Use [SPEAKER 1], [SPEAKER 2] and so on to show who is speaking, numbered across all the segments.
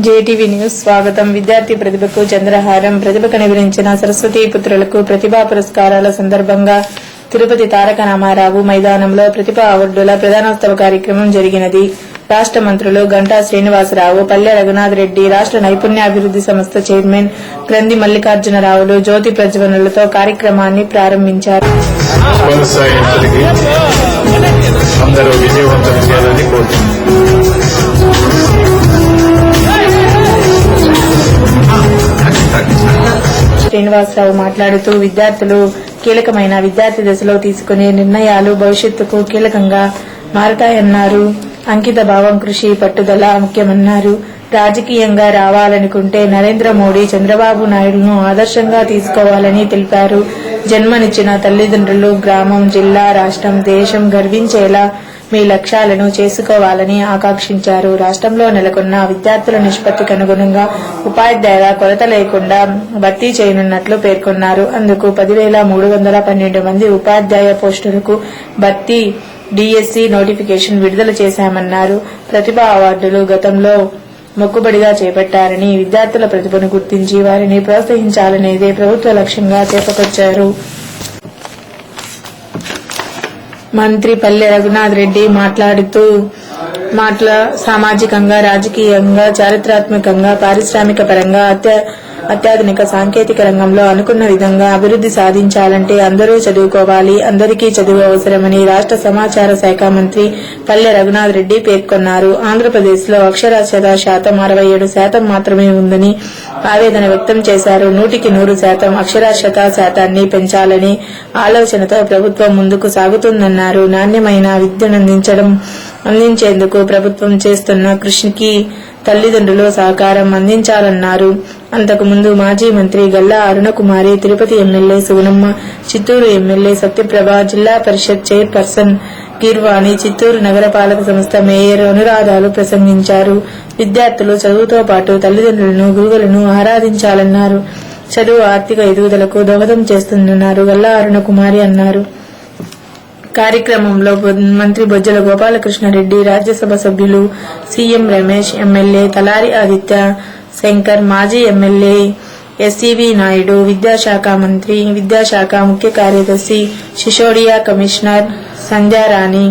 [SPEAKER 1] JTV news స్వాగతం. విద్యార్థి ప్రతిభకు చంద్రహారం. ప్రతిభ కనిపించిన సరస్వతీ పుత్రులకు ప్రతిభా పురస్కారాల సందర్భంగా తిరుపతి తారక రామారావు మైదానంలో ప్రతిభా అవార్డుల ప్రదానోత్సవ కార్యక్రమం జరిగినది. రాష్ట మంత్రులు గంటా శ్రీనివాసరావు, పల్లె రఘునాథ్ రెడ్డి, రాష్ట నైపుణ్యాభివృద్ది సంస్థ చైర్మన్ గ్రంథి మల్లికార్జునరావులు జ్యోతి ప్రజ్వలనలతో కార్యక్రమాన్ని ప్రారంభించారు. శ్రీనివాసరావు మాట్లాడుతూ విద్యార్థులు కీలకమైన విద్యార్థి దశలో తీసుకునే నిర్ణయాలు భవిష్యత్తుకు కీలకంగా మారతాయన్నారు. అంకిత భావం, కృషి, పట్టుదల ముఖ్యమన్నారు. రాజకీయంగా రావాలనుకుంటే నరేంద్ర మోడీ, చంద్రబాబు నాయుడును ఆదర్శంగా తీసుకోవాలని తెలిపారు. జన్మనిచ్చిన తల్లిదండ్రులు, గ్రామం, జిల్లా, రాష్ట్రం, దేశం గర్వించేలా మీ లక్ష్యాలను చేసుకోవాలని ఆకాంక్షించారు. రాష్ట్రంలో నెలకొన్న విద్యార్థుల నిష్పత్తికి అనుగుణంగా ఉపాధ్యాయుల కొరత లేకుండా భర్తీ చేయనున్నట్లు పేర్కొన్నారు. అందుకు 10,312 మంది ఉపాధ్యాయ పోస్టులకు భర్తీ డిఎస్సి నోటిఫికేషన్ విడుదల చేశామన్నారు. ప్రతిభా అవార్డులు గతంలో మొక్కుబడిగా చేపట్టారని, విద్యార్థుల ప్రతిభను గుర్తించి వారిని ప్రోత్సహించాలనేదే ప్రభుత్వ లక్ష్యంగా చెప్పుకొచ్చారు. మంత్రి పల్లె రఘునాథ్ రెడ్డి మాట్లాడుతూ సామాజికంగా, రాజకీయంగా, చారిత్రాత్మకంగా, పారిశ్రామిక పరంగా అత్యాధునిక సాంకేతిక రంగంలో అనుకున్న విధంగా అభివృద్ది సాధించాలంటే అందరూ చదువుకోవాలి, అందరికీ చదువు అవసరమని రాష్ట సమాచార శాఖ మంత్రి పల్లె రఘునాథ్ రెడ్డి పేర్కొన్నారు. ఆంధ్రప్రదేశ్లో అక్షరాస్యత శాతం 67% మాత్రమే ఉందని ఆవేదన వ్యక్తం చేశారు. 100% అక్షరాస్యత శాతాన్ని పెంచాలని ఆలోచనతో ప్రభుత్వం ముందుకు సాగుతుందన్నారు. నాణ్యమైన విద్యను అందించేందుకు ప్రభుత్వం చేస్తున్న కృషికి తల్లిదండ్రులు సహకారం అందించాలన్నారు. అంతకుముందు మాజీ మంత్రి గల్లా అరుణకుమారి, తిరుపతి ఎమ్మెల్యే సుగుణమ్మ, చిత్తూరు ఎమ్మెల్యే సత్యప్రభ, జిల్లా పరిషత్ చైర్పర్సన్ కీర్వాణి, చిత్తూరు నగరపాలక సంస్థ మేయర్ అనురాధాలు ప్రసంగించారు. విద్యార్థులు చదువుతో పాటు తల్లిదండ్రులను, గురువులను ఆరాధించాలన్నారు. చదువు ఆర్థిక ఎదుగుదలకు దోహదం చేస్తుందన్నారు గల్లా అరుణకుమారి అన్నారు. కార్యక్రమంలో మంత్రి బొజ్జల గోపాలకృష్ణారెడ్డి, రాజ్యసభ సభ్యులు సీఎం రమేష్, ఎమ్మెల్యే తలారి ఆదిత్య శంకర్, మాజీ ఎమ్మెల్యే ఎస్సీవీ నాయుడు, విద్యాశాఖ ముఖ్య కార్యదర్శి సిసోడియా, కమిషనర్ సంధ్యారాణి,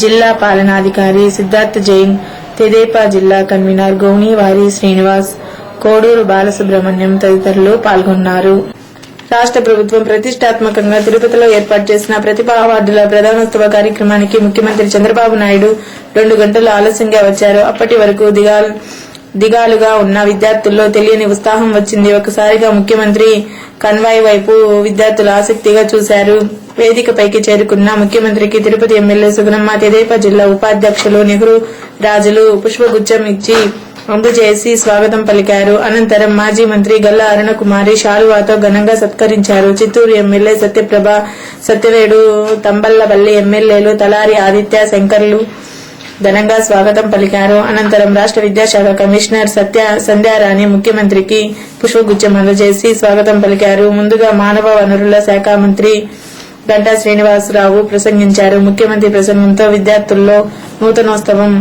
[SPEAKER 1] జిల్లా పాలనాధికారి సిద్ధార్థ్ జైన్, తెదేపా జిల్లా కన్వీనర్ గౌనివారి శ్రీనివాస్, కోడూరు బాలసుబ్రహ్మణ్యం తదితరులు పాల్గొన్నారు. రాష్ట ప్రభుత్వం ప్రతిష్టాత్మకంగా తిరుపతిలో ఏర్పాటు చేసిన ప్రతిభా అవార్డుల ప్రదానోత్సవ కార్యక్రమానికి ముఖ్యమంత్రి చంద్రబాబు నాయుడు 2 గంటలు ఆలస్యంగా వచ్చారు. అప్పటి వరకు దిగాలుగా ఉన్న విద్యార్థుల్లో తెలియని ఉత్సాహం వచ్చింది. ఒకసారిగా ముఖ్యమంత్రి కన్వాయ్ వైపు విద్యార్థులు ఆసక్తిగా చూశారు. వేదికపైకి చేరుకున్న ముఖ్యమంత్రికి తిరుపతి ఎమ్మెల్యే సుగుణమ్మ, తెదేపా జిల్లా ఉపాధ్యక్షులు నెహ్రూ రాజులు పుష్పగుచ్చం ఇచ్చి అందజేసి స్వాగతం పలికారు. అనంతరం మాజీ మంత్రి గల్లా అరుణకుమారి శాలువాతో ఘనంగా సత్కరించారు. చిత్తూరు ఎమ్మెల్యే సత్యప్రభ, సత్యవేడు, తంబళ్లపల్లి ఎమ్మెల్యేలు తలారి ఆదిత్య శంకర్లు ఘనంగా స్వాగతం పలికారు. అనంతరం రాష్ట విద్యాశాఖ కమిషనర్ సంధ్యారాణి ముఖ్యమంత్రికి పుష్పగుచ్చం అందజేసి స్వాగతం పలికారు. ముందుగా మానవ వనరుల శాఖ మంత్రి గంటా శ్రీనివాసరావు ప్రసంగించారు. ముఖ్యమంత్రి ప్రసంగంతో విద్యార్థుల్లో నూతనోత్సవం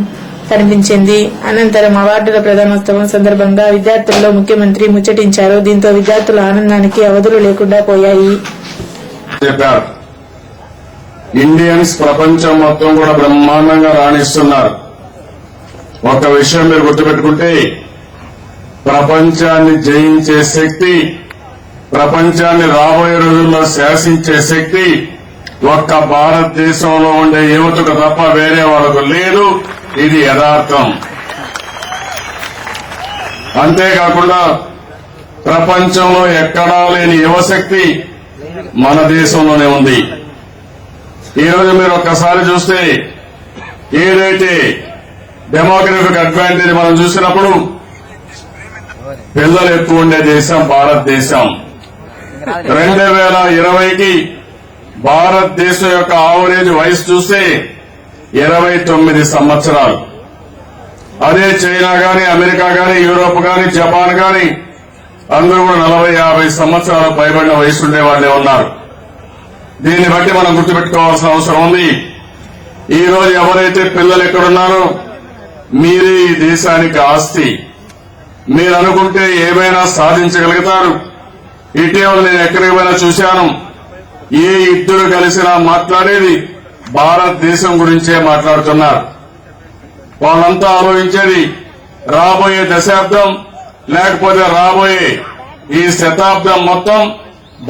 [SPEAKER 1] కనిపించింది. అనంతరం అవార్డుల ప్రదానోత్సవం సందర్భంగా విద్యార్థుల్లో ముఖ్యమంత్రి ముచ్చటించారు. దీంతో విద్యార్థుల ఆనందానికి అవధులు లేకుండా పోయాయి.
[SPEAKER 2] ఇండియన్స్ ప్రపంచం మొత్తం కూడా బ్రహ్మాండంగా రాణిస్తున్నారు. ఒక విషయం మీరు గుర్తుపెట్టుకుంటే, ప్రపంచాన్ని జయించే శక్తి, ప్రపంచాన్ని రాబోయే రోజుల్లో శాసించే శక్తి ఒక్క భారతదేశంలో ఉండే యువతకు తప్ప వేరే వాళ్ళకు లేదు. ఇది యథార్థం. అంతేకాకుండా ప్రపంచంలో ఎక్కడా లేని యువశక్తి మన దేశంలోనే ఉంది. ఈరోజు మీరు ఒక్కసారి చూస్తే, ఏదైతే డెమోగ్రఫిక్ అడ్వాంటేజ్ మనం చూసినప్పుడు పిల్లలు ఎక్కువ ఉండే దేశం భారతదేశం. 2020కి భారతదేశం యొక్క ఆవరేజ్ వయసు చూస్తే 29 సంవత్సరాలు. అదే చైనా గాని, అమెరికా గాని, యూరోప్ గాని, జపాన్ గాని అందరూ కూడా 40-50 సంవత్సరాలు పైబడిన వయసు ఉండే వాళ్ళే ఉన్నారు. దీన్ని బట్టి మనం గుర్తుపెట్టుకోవాల్సిన అవసరం ఉంది. ఈ రోజు ఎవరైతే పిల్లలు ఎక్కడున్నారో మీరే ఈ దేశానికి ఆస్తి. మీరు అనుకుంటే ఏమైనా సాధించగలుగుతారు. ఇటీవల నేను ఎక్కడికి పోయినా చూశాను, ఏ ఇద్దరు కలిసినా మాట్లాడేది భారతదేశం గురించే మాట్లాడుతున్నారు. వాళ్ళంతా ఆలోచించేది రాబోయే దశాబ్దం లేకపోతే రాబోయే ఈ శతాబ్దం మొత్తం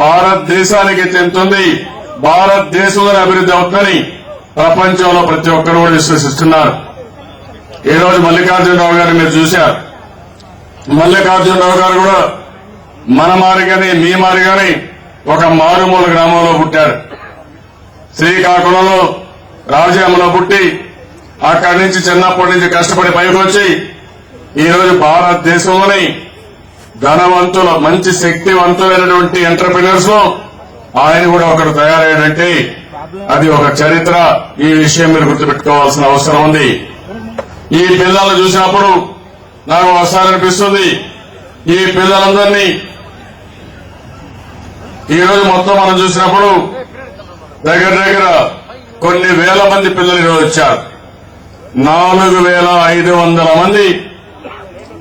[SPEAKER 2] భారతదేశానికి చెందుతుంది, భారతదేశంలో అభివృద్ధి అవుతుందని ప్రపంచంలో ప్రతి ఒక్కరు కూడా విశ్వసిస్తున్నారు. ఈ రోజు మల్లికార్జునరావు గారిని మీరు చూశారు. మల్లికార్జునరావు గారు కూడా మన మారిగాని మీ మారిగాని ఒక మారుమూల గ్రామంలో పుట్టారు. శ్రీకాకుళంలో రాజాంలో పుట్టి అక్కడి నుంచి చిన్నప్పటి నుంచి కష్టపడి పైకి వచ్చి ఈ రోజు భారతదేశంలోని ధనవంతుల మంచి శక్తివంతులైనటువంటి ఎంటర్ప్రినర్స్ లో ఆయన కూడా ఒకరు తయారయ్యాడంటే అది ఒక చరిత్ర. ఈ విషయం మీరు గుర్తుపెట్టుకోవాల్సిన అవసరం ఉంది. ఈ పిల్లలను చూసినప్పుడు నాకు ఒకసారి అనిపిస్తుంది, ఈ పిల్లలందరినీ ఈ రోజు మొత్తం మనం చూసినప్పుడు దగ్గర దగ్గర కొన్ని వేల మంది పిల్లలు ఈరోజు వచ్చారు. 4,500 మంది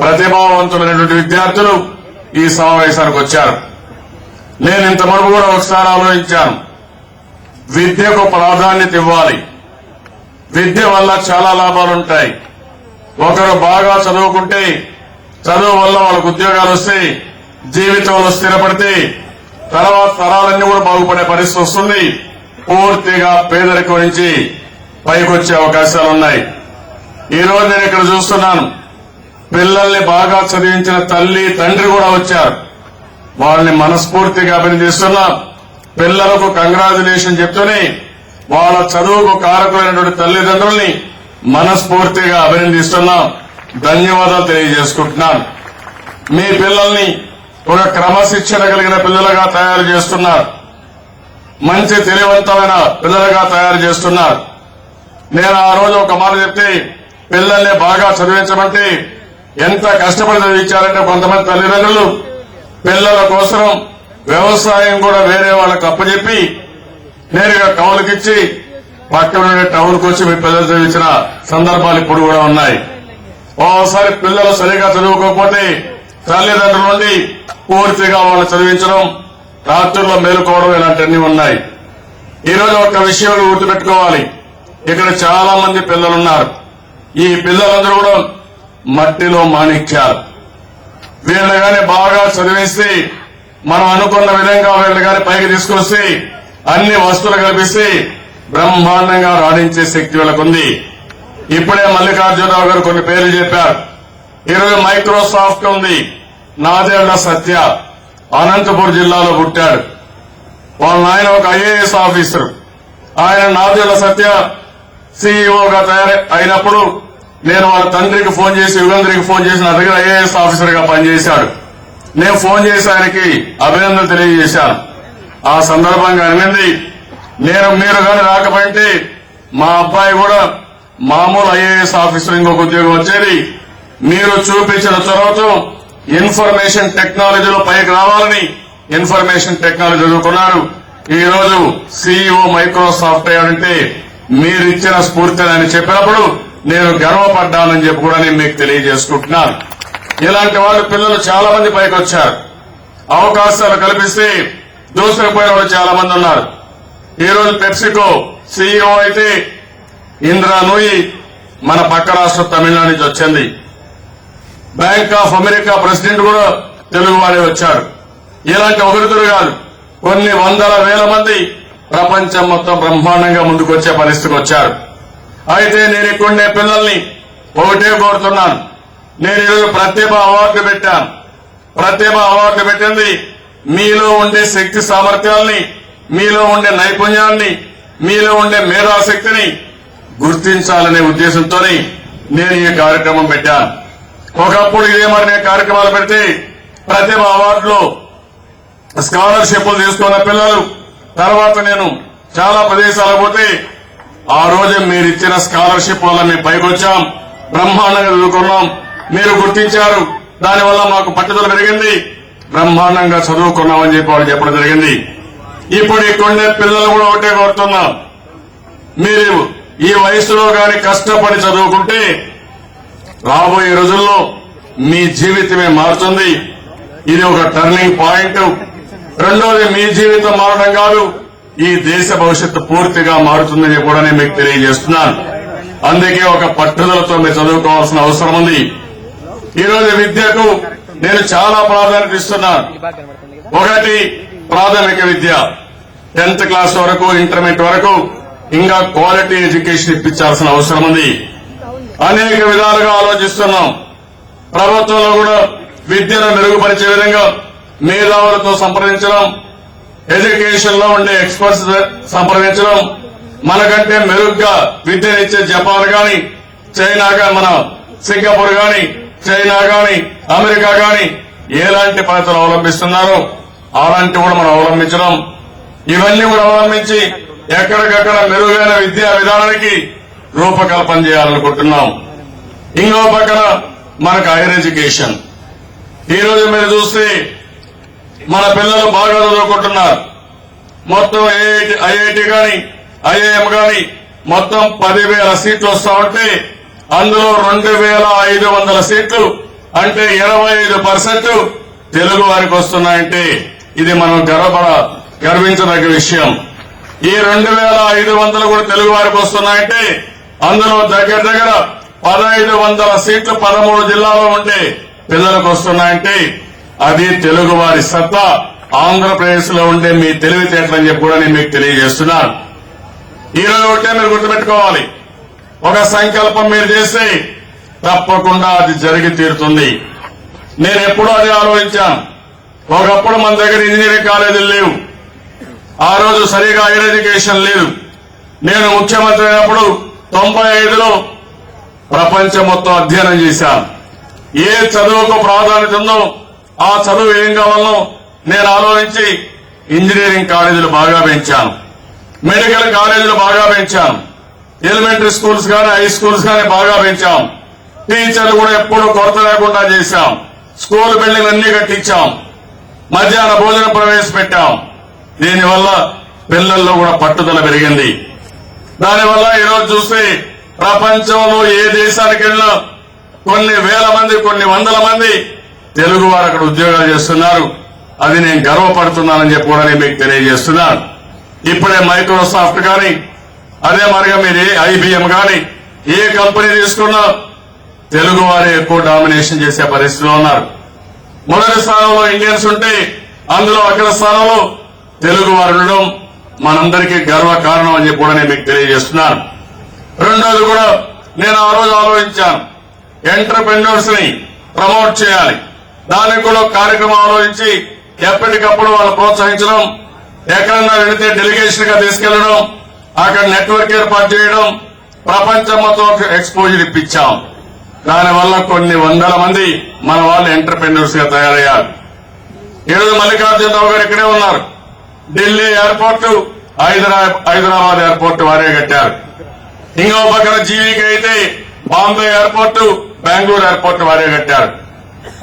[SPEAKER 2] ప్రతిభావంతులైనటువంటి విద్యార్థులు ఈ సమావేశానికి వచ్చారు. నేను ఇంత మటుకు కూడా ఒకసారి ఆలోచించాను, విద్యకు ప్రాధాన్యత ఇవ్వాలి. విద్య వల్ల చాలా లాభాలుంటాయి. ఒకరు బాగా చదువుకుంటే చదువు వల్ల వాళ్ళకు ఉద్యోగాలు వస్తాయి, జీవితంలో స్థిరపడితే తర్వాత తరాలన్నీ కూడా బాగుపడే పరిస్థితి వస్తుంది. పూర్తిగా పేదరికం నుంచి పైకొచ్చే అవకాశాలున్నాయి. ఈ రోజు నేను ఇక్కడ చూస్తున్నాను, పిల్లల్ని బాగా చదివించిన తల్లి తండ్రి కూడా వచ్చారు. వాళ్ళని మనస్ఫూర్తిగా అభినందిస్తున్నా. పిల్లలకు కంగ్రాచులేషన్ చెప్తూనే వాళ్ళ చదువుకు కారకులైనటువంటి తల్లిదండ్రుల్ని మనస్ఫూర్తిగా అభినందిస్తున్నాం, ధన్యవాదాలు తెలియజేసుకుంటున్నాను. మీ పిల్లల్ని ఒక క్రమశిక్షణ కలిగిన పిల్లలుగా తయారు చేస్తున్నారు, మంచి తెలివంతమైన పిల్లలుగా తయారు చేస్తున్నారు. నేను ఆ రోజు ఒక మాట చెప్తే, పిల్లల్ని బాగా చదివించమంటే ఎంత కష్టపడి చదివించారంటే కొంతమంది తల్లిదండ్రులు పిల్లల కోసం వ్యవసాయం కూడా వేరే వాళ్ళకు అప్పచెప్పి నేరుగా కౌలుకిచ్చి పక్కన టౌన్కి వచ్చి మీ పిల్లలు చదివించిన సందర్భాలు ఇప్పుడు కూడా ఉన్నాయి. ఓసారి పిల్లలు సరిగా చదువుకోకపోతే తల్లిదండ్రుల నుండి పూర్తిగా వాళ్ళు చదివించడం, రాత్రుల్లో మేలుకోవడం ఇలాంటివన్నీ ఉన్నాయి. ఈ రోజు ఒక విషయం గుర్తుపెట్టుకోవాలి, ఇక్కడ చాలా మంది పిల్లలున్నారు. ఈ పిల్లలందరూ కూడా మట్టిలో మాణిక్యాలు. వీళ్ళు గాని బాగా చదివిస్తే మనం అనుకున్న విధంగా వీళ్ళు గాని పైకి తీసుకొస్తే అన్ని వస్తువులు కల్పిస్తే బ్రహ్మాండంగా రాణించే శక్తి వీళ్ళకుంది. ఇప్పుడే మల్లికార్జునరావు గారు కొన్ని పేర్లు చెప్పారు. ఈరోజు మైక్రోసాఫ్ట్ ఉంది. నాదేళ్ల సత్య అనంతపురం జిల్లాలో పుట్టాడు. వాళ్ళ ఆయన ఒక ఐఏఎస్ ఆఫీసర్. ఆయన నాదేళ్ల సత్య సీఈఓగా అయినప్పుడు నేను వాళ్ళ తండ్రికి ఫోన్ చేసి, యుగంధ్రికి ఫోన్ చేసి నా దగ్గర ఐఏఎస్ ఆఫీసర్ గా పనిచేశాడు. నేను ఫోన్ చేసి ఆయనకి అభినందనలు తెలియజేశాను. ఆ సందర్భంగా అనింది, మీరు గాని రాకపోయింటే మా అబ్బాయి కూడా మామూలు ఐఏఎస్ ఆఫీసర్ ఇంకొక ఉద్యోగం వచ్చేది. మీరు చూపించిన చొరవతో ఇన్ఫర్మేషన్ టెక్నాలజీలో పైకి రావాలని ఇన్ఫర్మేషన్ టెక్నాలజీ చదువుకున్నారు. ఈ రోజు సీఈఓ మైక్రోసాఫ్ట్ అయ్యాడంటే మీరిచ్చిన స్ఫూర్తిని అని చెప్పినప్పుడు నేను గర్వపడ్డానని చెప్పి కూడా నేను మీకు తెలియజేసుకుంటున్నాను. ఇలాంటి వాళ్ళు పిల్లలు చాలా మంది పైకి వచ్చారు. అవకాశాలు కల్పిస్తే దూసుకుపోయిన వాళ్ళు చాలా మంది ఉన్నారు. ఈ రోజు పెప్సికో సీఈఓ అయితే ఇంద్రా నూయి మన పక్క రాష్ట్రం తమిళనాడు నుంచి వచ్చింది. బ్యాంక్ ఆఫ్ అమెరికా ప్రెసిడెంట్ కూడా తెలుగు వాడే వచ్చారు. ఇలాంటి ఒకరిద్దరు కాదు, కొన్ని వందల వేల మంది ప్రపంచం మొత్తం బ్రహ్మాండంగా ముందుకు వచ్చే పరిస్థితికి వచ్చారు. అయితే నేను ఇక్కడుండే పిల్లల్ని ఒకటే కోరుతున్నాను. నేను ఈరోజు ప్రతిభ అవార్డు పెట్టాను. ప్రతిభ అవార్డు పెట్టింది మీలో ఉండే శక్తి సామర్థ్యాల్ని, మీలో ఉండే నైపుణ్యాన్ని, మీలో ఉండే మేధాశక్తిని గుర్తించాలనే ఉద్దేశంతోనే నేను ఈ కార్యక్రమం పెట్టాను. ఒకప్పుడు ఇదే మరి నేను కార్యక్రమాలు పెడితే ప్రతిభ అవార్డులో స్కాలర్షిప్లు తీసుకున్న పిల్లలు తర్వాత నేను చాలా ప్రదేశాలకు పోతే ఆ రోజు మీరు ఇచ్చిన స్కాలర్షిప్ వల్ల మేము పైకి వచ్చాం, బ్రహ్మాండంగా చదువుకున్నాం, మీరు గుర్తించారు, దానివల్ల మాకు పట్టుదల పెరిగింది, బ్రహ్మాండంగా చదువుకున్నామని చెప్పి వాళ్ళు చెప్పడం జరిగింది. ఇప్పుడు ఇక్కడుండే పిల్లలు కూడా ఒకటే కోరుతున్నాం, మీరు ఈ వయసులో గాని కష్టపడి చదువుకుంటే రాబోయే రోజుల్లో మీ జీవితమే మారుతుంది. ఇది ఒక టర్నింగ్ పాయింట్. రెండోది, మీ జీవితం మారడం కాదు, ఈ దేశ భవిష్యత్తు పూర్తిగా మారుతుందని కూడా నేను మీకు తెలియజేస్తున్నాను. అందుకే ఒక పట్టుదలతో మీరు చదువుకోవాల్సిన అవసరం ఉంది. ఈరోజు విద్యకు నేను చాలా ప్రాధాన్యత ఇస్తున్నాను. ఒకటి, ప్రాథమిక విద్య 10th క్లాస్ వరకు, ఇంటర్మీడియట్ వరకు ఇంకా క్వాలిటీ ఎడ్యుకేషన్ ఇప్పించాల్సిన అవసరం ఉంది. అనేక విధాలుగా ఆలోచిస్తున్నాం. ప్రభుత్వంలో కూడా విద్యను మెరుగుపరిచే విధంగా మేధావులతో సంప్రదించడం, ఎడ్యుకేషన్ లో ఉండే ఎక్స్పర్ట్స్ సంప్రదించడం, మనకంటే మెరుగ్గా విద్యనిచ్చే జపాన్ గాని, చైనా గాని, మన సింగపూర్ గాని, చైనా గాని, అమెరికా గాని ఎలాంటి పద్ధతులు అవలంబిస్తున్నారో అలాంటి కూడా మనం అవలంబించడం, ఇవన్నీ కూడా అవలంబించి ఎక్కడికక్కడ మెరుగైన విద్యా విధానానికి రూపకల్పన చేయాలనుకుంటున్నాం. ఇంకో పక్కన మనకు హైయర్ ఎడ్యుకేషన్. ఈ రోజు మీరు చూస్తే మన పిల్లలు బాగా చదువుకుంటున్నారు. మొత్తం ఐఐటి గాని, ఐఐఎం గాని మొత్తం 10,000 సీట్లు వస్తా ఉంటే అందులో 2,500 సీట్లు అంటే 25% తెలుగు వారికి వస్తున్నాయంటే ఇది మనం గర్వించదగ్గ విషయం. ఈ 2,500 కూడా తెలుగు వారికి వస్తున్నాయంటే అందులో దగ్గర 1,500 సీట్లు 13 జిల్లాలో ఉంటే పిల్లలకు వస్తున్నాయంటే అది తెలుగు వారి సత్తా, ఆంధ్రప్రదేశ్ లో ఉండే మీ తెలివితేటలని చెప్పి కూడా నేను మీకు తెలియజేస్తున్నాను. ఈ రోజు ఒకటే మీరు గుర్తుపెట్టుకోవాలి, ఒక సంకల్పం మీరు చేస్తే తప్పకుండా అది జరిగి తీరుతుంది. నేను ఎప్పుడూ అది ఆలోచించాను. ఒకప్పుడు మన దగ్గర ఇంజనీరింగ్ కాలేజీలు లేవు. ఆ రోజు సరిగా హైయర్ ఎడ్యుకేషన్ లేదు. నేను ముఖ్యమంత్రి అయినప్పుడు 95లో ప్రపంచం మొత్తం అధ్యయనం చేశాను. ఏ చదువుకు ప్రాధాన్యత ఉందో, ఆ చదువు ఏం కావాలో నేను ఆలోచించి ఇంజనీరింగ్ కాలేజీలు బాగా పెంచాను, మెడికల్ కాలేజీలు బాగా పెంచాను, ఎలిమెంటరీ స్కూల్స్ గానీ, హై స్కూల్స్ గానీ బాగా పెంచాం. టీచర్లు కూడా ఎప్పుడూ కొరత లేకుండా చేశాం. స్కూల్ బిల్డింగ్ అన్ని కట్టించాం. మధ్యాహ్న భోజనం ప్రవేశపెట్టాం. దీనివల్ల పిల్లల్లో కూడా పట్టుదల పెరిగింది. దానివల్ల ఈరోజు చూస్తే ప్రపంచంలో ఏ దేశానికి వెళ్ళినా కొన్ని వేల మంది, కొన్ని వందల మంది తెలుగు వారు అక్కడ ఉద్యోగాలు చేస్తున్నారు. అది నేను గర్వపడుతున్నానని చెప్పి కూడా నేను మీకు తెలియజేస్తున్నాను. ఇప్పుడే మైక్రోసాఫ్ట్ గాని, అదే మరిగా మీరు ఐబిఎం గాని ఏ కంపెనీ తీసుకున్నా తెలుగు వారే ఎక్కువ డామినేషన్ చేసే పరిస్థితిలో ఉన్నారు. మొదటి స్థానంలో ఇండియన్స్ ఉంటే అందులో అగ్ర స్థానంలో తెలుగు వారు ఉండడం మనందరికీ గర్వ కారణం అని చెప్పి కూడా నేను మీకు తెలియజేస్తున్నాను. రెండోది కూడా నేను ఆ రోజు ఆలోచించాను, ఎంటర్‌ప్రెన్యూర్స్ ని ప్రమోట్ చేయాలి. దానికి కూడా కార్యక్రమం ఆలోచించి ఎప్పటికప్పుడు వాళ్ళు ప్రోత్సహించడం, ఎక్కడన్నా వెళితే డెలిగేషన్ గా తీసుకెళ్లడం, అక్కడ నెట్వర్క్ ఏర్పాటు చేయడం, ప్రపంచం మొత్తం ఎక్స్పోజర్ ఇప్పించాం. దానివల్ల కొన్ని వందల మంది మన వాళ్ళు ఎంటర్‌ప్రెన్యూర్స్ గా తయారయ్యారు. ఈరోజు మల్లికార్జునరావు గారు ఇక్కడే ఉన్నారు. ఢిల్లీ ఎయిర్పోర్ట్, హైదరాబాద్ ఎయిర్పోర్ట్ వారే కట్టారు. ఇంకో పక్కన జీవీకి అయితే బాంబే ఎయిర్పోర్ట్, బెంగళూరు ఎయిర్పోర్ట్ వారే కట్టారు.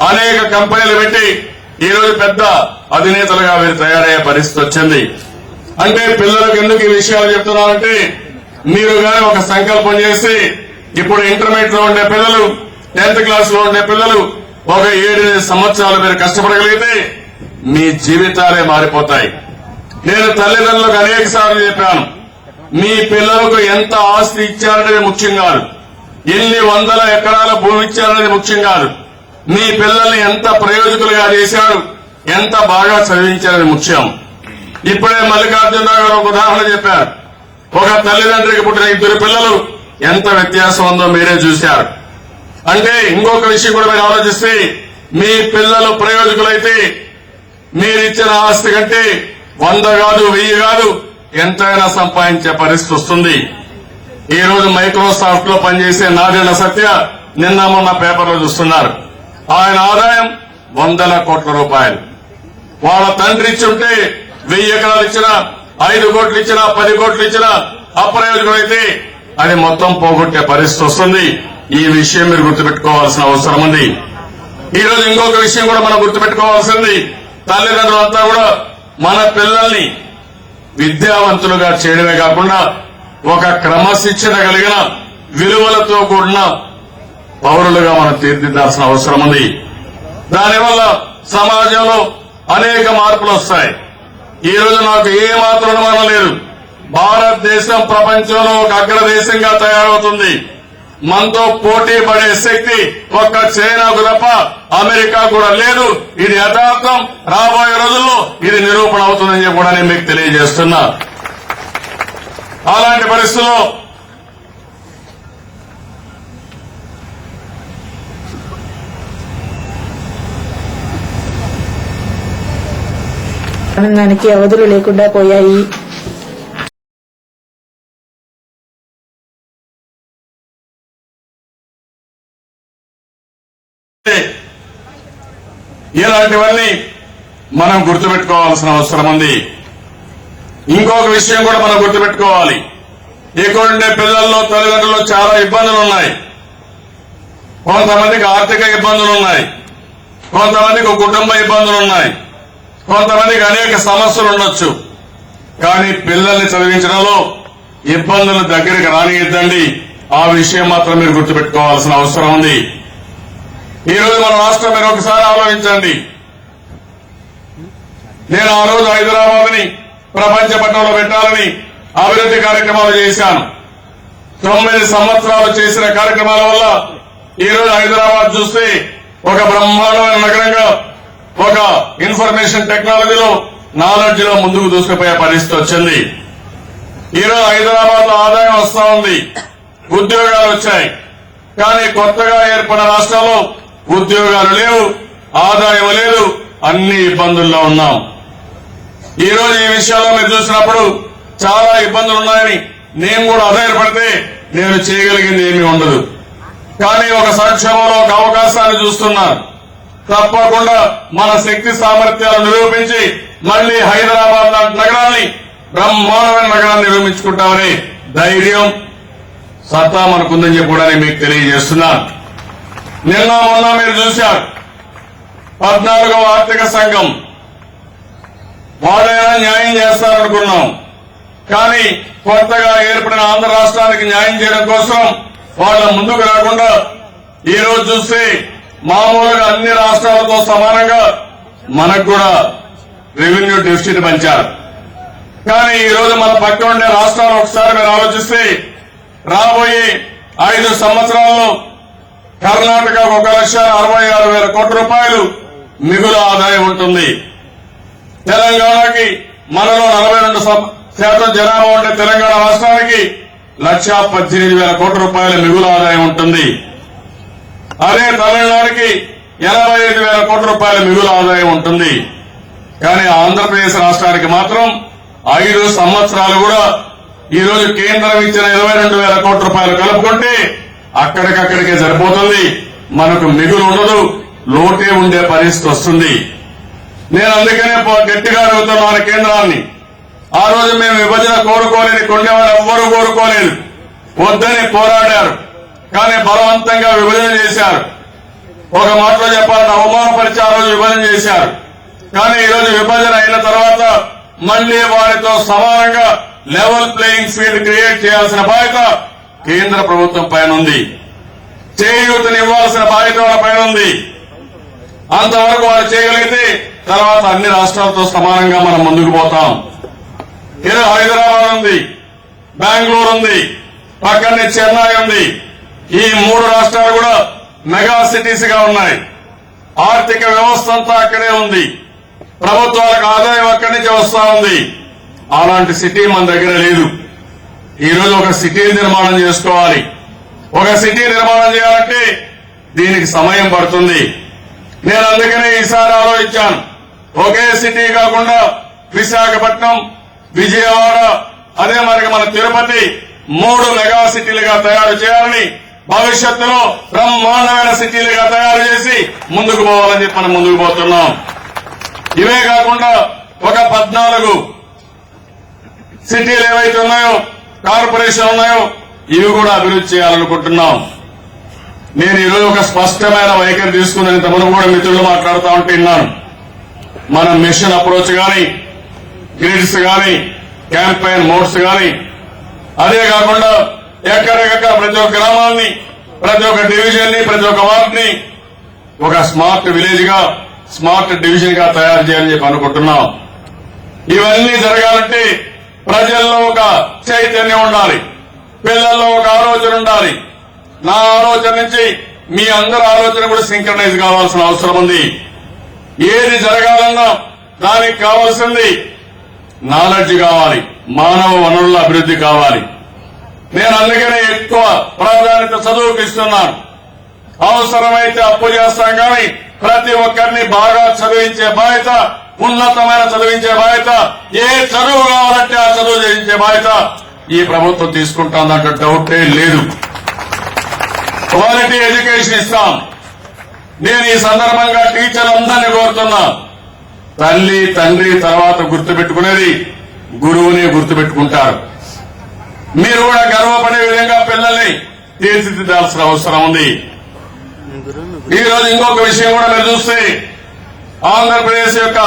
[SPEAKER 2] అనేక కంపెనీలు పెట్టి ఈరోజు పెద్ద అధినేతలుగా వీరు తయారయ్యే పరిస్థితి వచ్చింది. అంటే పిల్లలకు ఎందుకు ఈ విషయాలు చెప్తున్నానంటే, మీరు గాని ఒక సంకల్పం చేసి ఇప్పుడు ఇంటర్మీడియట్ లో ఉండే పిల్లలు, 10th క్లాస్ లో ఉండే పిల్లలు ఒక 7 సంవత్సరాలు మీరు కష్టపడగలిగితే మీ జీవితాలే మారిపోతాయి. నేను తల్లిదండ్రులకు అనేక సార్లు చెప్పాను, మీ పిల్లలకు ఎంత ఆస్తి ఇచ్చారనేది ముఖ్యం కాదు, ఎన్ని వందల ఎకరాల భూమి ఇచ్చారనేది ముఖ్యం కాదు, మీ పిల్లల్ని ఎంత ప్రయోజకులుగా చేశారు, ఎంత బాగా చదివించారనేది ముఖ్యం. ఇప్పుడే మల్లికార్జునరావు గారు ఒక ఉదాహరణ చెప్పారు. ఒక తల్లిదండ్రికి పుట్టిన 2 పిల్లలు ఎంత వ్యత్యాసం ఉందో మీరే చూశారు. అంటే ఇంకొక విషయం కూడా మీరు ఆలోచిస్తే, మీ పిల్లలు ప్రయోజకులైతే మీరిచ్చిన ఆస్తి కంటే 100 కాదు, 1000 కాదు, ఎంతైనా సంపాదించే పరిస్థితి వస్తుంది. ఈ రోజు మైక్రోసాఫ్ట్ లో పనిచేసే నారాయణ సత్య నిన్న మొన్న పేపర్లో చూస్తున్నారు. ఆయన ఆదాయం 100 కోట్ల రూపాయలు. వాళ్ళ తండ్రి ఇచ్చుంటే 1000 ఎకరాలు ఇచ్చినా, 5 కోట్లు ఇచ్చినా, 10 కోట్లు ఇచ్చినా అప్రయోజకులైతే అది మొత్తం పోగొట్టే పరిస్థితి వస్తుంది. ఈ విషయం మీరు గుర్తుపెట్టుకోవాల్సిన అవసరం ఉంది. ఈ రోజు ఇంకొక విషయం కూడా మనం గుర్తుపెట్టుకోవాల్సింది, తల్లిదండ్రులంతా కూడా మన పిల్లల్ని విద్యావంతులుగా చేయడమే కాకుండా ఒక క్రమశిక్షణ కలిగిన విలువలతో కూడిన పౌరులుగా మనం తీర్చిదిద్దాల్సిన అవసరం ఉంది. దానివల్ల సమాజంలో అనేక మార్పులు వస్తాయి. ఈ రోజు నాకు ఏ మాత్రం అనుమానం లేదు, భారతదేశం ప్రపంచంలో ఒక అగ్రదేశంగా తయారవుతుంది. మనతో పోటీ పడే శక్తి ఒక్క చైనాకు తప్ప అమెరికా కూడా లేదు. ఇది యథార్థం. రాబోయే రోజుల్లో ఇది నిరూపణ అవుతుందని చెప్పి కూడా నేను మీకు తెలియజేస్తున్నా. అలాంటి పరిస్థితుల్లో
[SPEAKER 1] ఆనందానికి అవధులు లేకుండా పోయాయి.
[SPEAKER 2] ఇలాంటివన్నీ మనం గుర్తుపెట్టుకోవాల్సిన అవసరం ఉంది. ఇంకొక విషయం కూడా మనం గుర్తుపెట్టుకోవాలి. ఇక్కడ ఉండే పిల్లల్లో తల్లిదండ్రుల్లో చాలా ఇబ్బందులు ఉన్నాయి. కొంతమందికి ఆర్థిక ఇబ్బందులు ఉన్నాయి, కొంతమందికి కుటుంబ ఇబ్బందులు ఉన్నాయి, కొంతమందికి అనేక సమస్యలు ఉండొచ్చు. కానీ పిల్లల్ని చదివించడంలో ఇబ్బందులు దగ్గరికి రానియద్దండి. ఆ విషయం మాత్రం మీరు గుర్తుపెట్టుకోవాల్సిన అవసరం ఉంది. ఈ రోజు మన రాష్ట్రం మీరు ఒకసారి ఆలోచించండి. నేను ఆ రోజు హైదరాబాద్ ని ప్రపంచ పట్టణంలో పెట్టాలని అభివృద్ధి కార్యక్రమాలు చేశాను. 9 సంవత్సరాలు చేసిన కార్యక్రమాల వల్ల ఈ రోజు హైదరాబాద్ చూస్తే ఒక బ్రహ్మాండమైన నగరంగా, ఒక ఇన్ఫర్మేషన్ టెక్నాలజీలో, నాలెడ్జ్ లో ముందుకు దూసుకుపోయే పరిస్థితి వచ్చింది. ఈ రోజు హైదరాబాద్ లో ఆదాయం వస్తా ఉంది, ఉద్యోగాలు వచ్చాయి. కానీ కొత్తగా ఏర్పడిన రాష్ట్రంలో ఉద్యోగాలు లేవు, ఆదాయం లేదు, అన్ని ఇబ్బందుల్లో ఉన్నాం. ఈ రోజు ఈ విషయాల్లో మీరు చూసినప్పుడు చాలా ఇబ్బందులు ఉన్నాయని నేను కూడా ఆధారపడితే నేను చేయగలిగింది ఏమీ ఉండదు. కానీ ఒక సంక్షేమంలో ఒక అవకాశాన్ని చూస్తున్నాను. తప్పకుండా మన శక్తి సామర్థ్యాలను నిరూపించి మళ్లీ హైదరాబాద్ లాంటి నగరాన్ని, బ్రహ్మాండమైన నగరాన్ని నిర్మించుకుంటామని ధైర్యం, సత్తా మనకుందని చెప్పి కూడా నేను మీకు తెలియజేస్తున్నాను. నిన్న మొన్న మీరు చూశారు 14వ ఆర్థిక సంఘం, వాళ్ళైనా న్యాయం చేస్తారనుకున్నాం. కానీ కొత్తగా ఏర్పడిన ఆంధ్ర రాష్ట్రానికి న్యాయం చేయడం కోసం వాళ్ళ ముందుకు రాకుండా ఈ రోజు చూస్తే మామూలుగా అన్ని రాష్ట్రాలతో సమానంగా మనకు కూడా రెవెన్యూ డెఫిసిట్ పెంచారు. కానీ ఈ రోజు మన పక్క ఉండే రాష్ట్రాలు ఒకసారి మీరు ఆలోచిస్తే రాబోయే 5 సంవత్సరాల్లో కర్ణాటక 1,66,000 కోట్ల రూపాయలు మిగులు ఆదాయం ఉంటుంది. తెలంగాణకి మనలో 42% జనాభా ఉండే తెలంగాణ రాష్ట్రానికి 1,18,000 కోట్ల రూపాయల మిగులు ఆదాయం ఉంటుంది. అదే తమిళనాడుకి 85,000 కోట్ల రూపాయల మిగులు ఆదాయం ఉంటుంది. కానీ ఆంధ్రప్రదేశ్ రాష్ట్రానికి మాత్రం 5 సంవత్సరాలు కూడా ఈ రోజు కేంద్రం ఇచ్చిన 22,000 కోట్ల రూపాయలు కలుపుకుంటే అక్కడికక్కడికే సరిపోతుంది. మనకు మిగులు ఉండదు, లోటే ఉండే పరిస్థితి వస్తుంది. నేను అందుకనే గట్టిగా అడుగుతున్నాను కేంద్రాన్ని. ఆ రోజు మేము విభజన కోరుకోలేని కొండేవాళ్ళు ఎవ్వరూ కోరుకోలేదు, వద్దని పోరాడారు. కానీ బలవంతంగా విభజన చేశారు. ఒక మాటలో చెప్పాలంటే అవమానపరిచి ఆ రోజు విభజన చేశారు. కానీ ఈ రోజు విభజన అయిన తర్వాత మళ్లీ వారితో సమానంగా లెవెల్ ప్లేయింగ్ ఫీల్డ్ క్రియేట్ చేయాల్సిన బాధ్యత కేంద్ర ప్రభుత్వం పైన ఉంది. చేయూతని ఇవ్వాల్సిన బాధ్యత వాళ్ళ పైన ఉంది. అంతవరకు వారు చేయగలిగితే తర్వాత అన్ని రాష్ట్రాలతో సమానంగా మనం ముందుకు పోతాం. ఈరోజు హైదరాబాద్ ఉంది, బెంగళూరు ఉంది, పక్కనే చెన్నై ఉంది. ఈ 3 రాష్ట్రాలు కూడా మెగా సిటీస్ గా ఉన్నాయి. ఆర్థిక వ్యవస్థ అంతా అక్కడే ఉంది. ప్రభుత్వాలకు ఆదాయం అక్కడి నుంచి వస్తా ఉంది. అలాంటి సిటీ మన దగ్గర లేదు. ఈ రోజు ఒక సిటీ నిర్మాణం చేసుకోవాలి. ఒక సిటీ నిర్మాణం చేయాలంటే దీనికి సమయం పడుతుంది. నేను అందుకనే ఈసారి ఆలోచించాను, ఒకే సిటీ కాకుండా విశాఖపట్నం, విజయవాడ, అదే మరి మన తిరుపతి 3 మెగా సిటీలుగా తయారు చేయాలని, భవిష్యత్తులో బ్రహ్మాండమైన సిటీలుగా తయారు చేసి ముందుకు పోవాలని చెప్పి మనం ముందుకు పోతున్నాం. ఇవే కాకుండా ఒక 14 సిటీలు ఏవైతే ఉన్నాయో, కార్పొరేషన్ ఉన్నాయో, ఇవి కూడా అభివృద్ధి చేయాలనుకుంటున్నాం. నేను ఈరోజు ఒక స్పష్టమైన వైఖరి తీసుకుని ఇంతకుముందు కూడా మిత్రులు మాట్లాడుతూ ఉంటే విన్నాను. మన మిషన్ అప్రోచ్ గాని, గ్రిడ్స్ గాని, క్యాంపెయిన్ మోడ్స్ గాని, అదే కాకుండా ఎక్కడికక్కడ ప్రతి ఒక్క గ్రామాన్ని ప్రతి ఒక్క డివిజన్ ని ప్రతి ఒక్క వార్డ్ ని ఒక స్మార్ట్ విలేజ్ గా స్మార్ట్ డివిజన్ గా తయారు చేయాలని చెప్పి అనుకుంటున్నాం. ఇవన్నీ జరగాలంటే ప్రజల్లో ఒక చైతన్యం ఉండాలి, పిల్లల్లో ఒక ఆలోచన ఉండాలి. నా ఆలోచన నుంచి మీ అందరి ఆలోచన కూడా సింక్రనైజ్ కావాల్సిన అవసరం ఉంది. ఏది జరగాలన్నా దానికి కావాల్సింది నాలెడ్జ్ కావాలి, మానవ వనరుల అభివృద్ధి కావాలి. నేను అందుకనే ఎక్కువ ప్రాధాన్యత చదువుకి ఇస్తున్నాను. అవసరమైతే అప్పు చేస్తాం కానీ ప్రతి ఒక్కరిని బాగా చదివించే బాధ్యత, ఉన్నతమైన చదివించే బాధ్యత, ఏ చదువు కావాలంటే ఆ చదువు చేయించే బాధ్యత ఈ ప్రభుత్వం తీసుకుంటానంటే డౌటే లేదు. క్వాలిటీ ఎడ్యుకేషన్ ఇస్తాం. నేను ఈ సందర్భంగా టీచర్లందరినీ కోరుతున్నా, తల్లి తండ్రి తర్వాత గుర్తుపెట్టుకునేది గురువుని గుర్తుపెట్టుకుంటారు. మీరు కూడా గర్వపడే విధంగా పిల్లల్ని తీర్చిదిద్దాల్సిన అవసరం ఉంది. ఈ రోజు ఇంకొక విషయం కూడా మీరు చూస్తే ఆంధ్రప్రదేశ్ యొక్క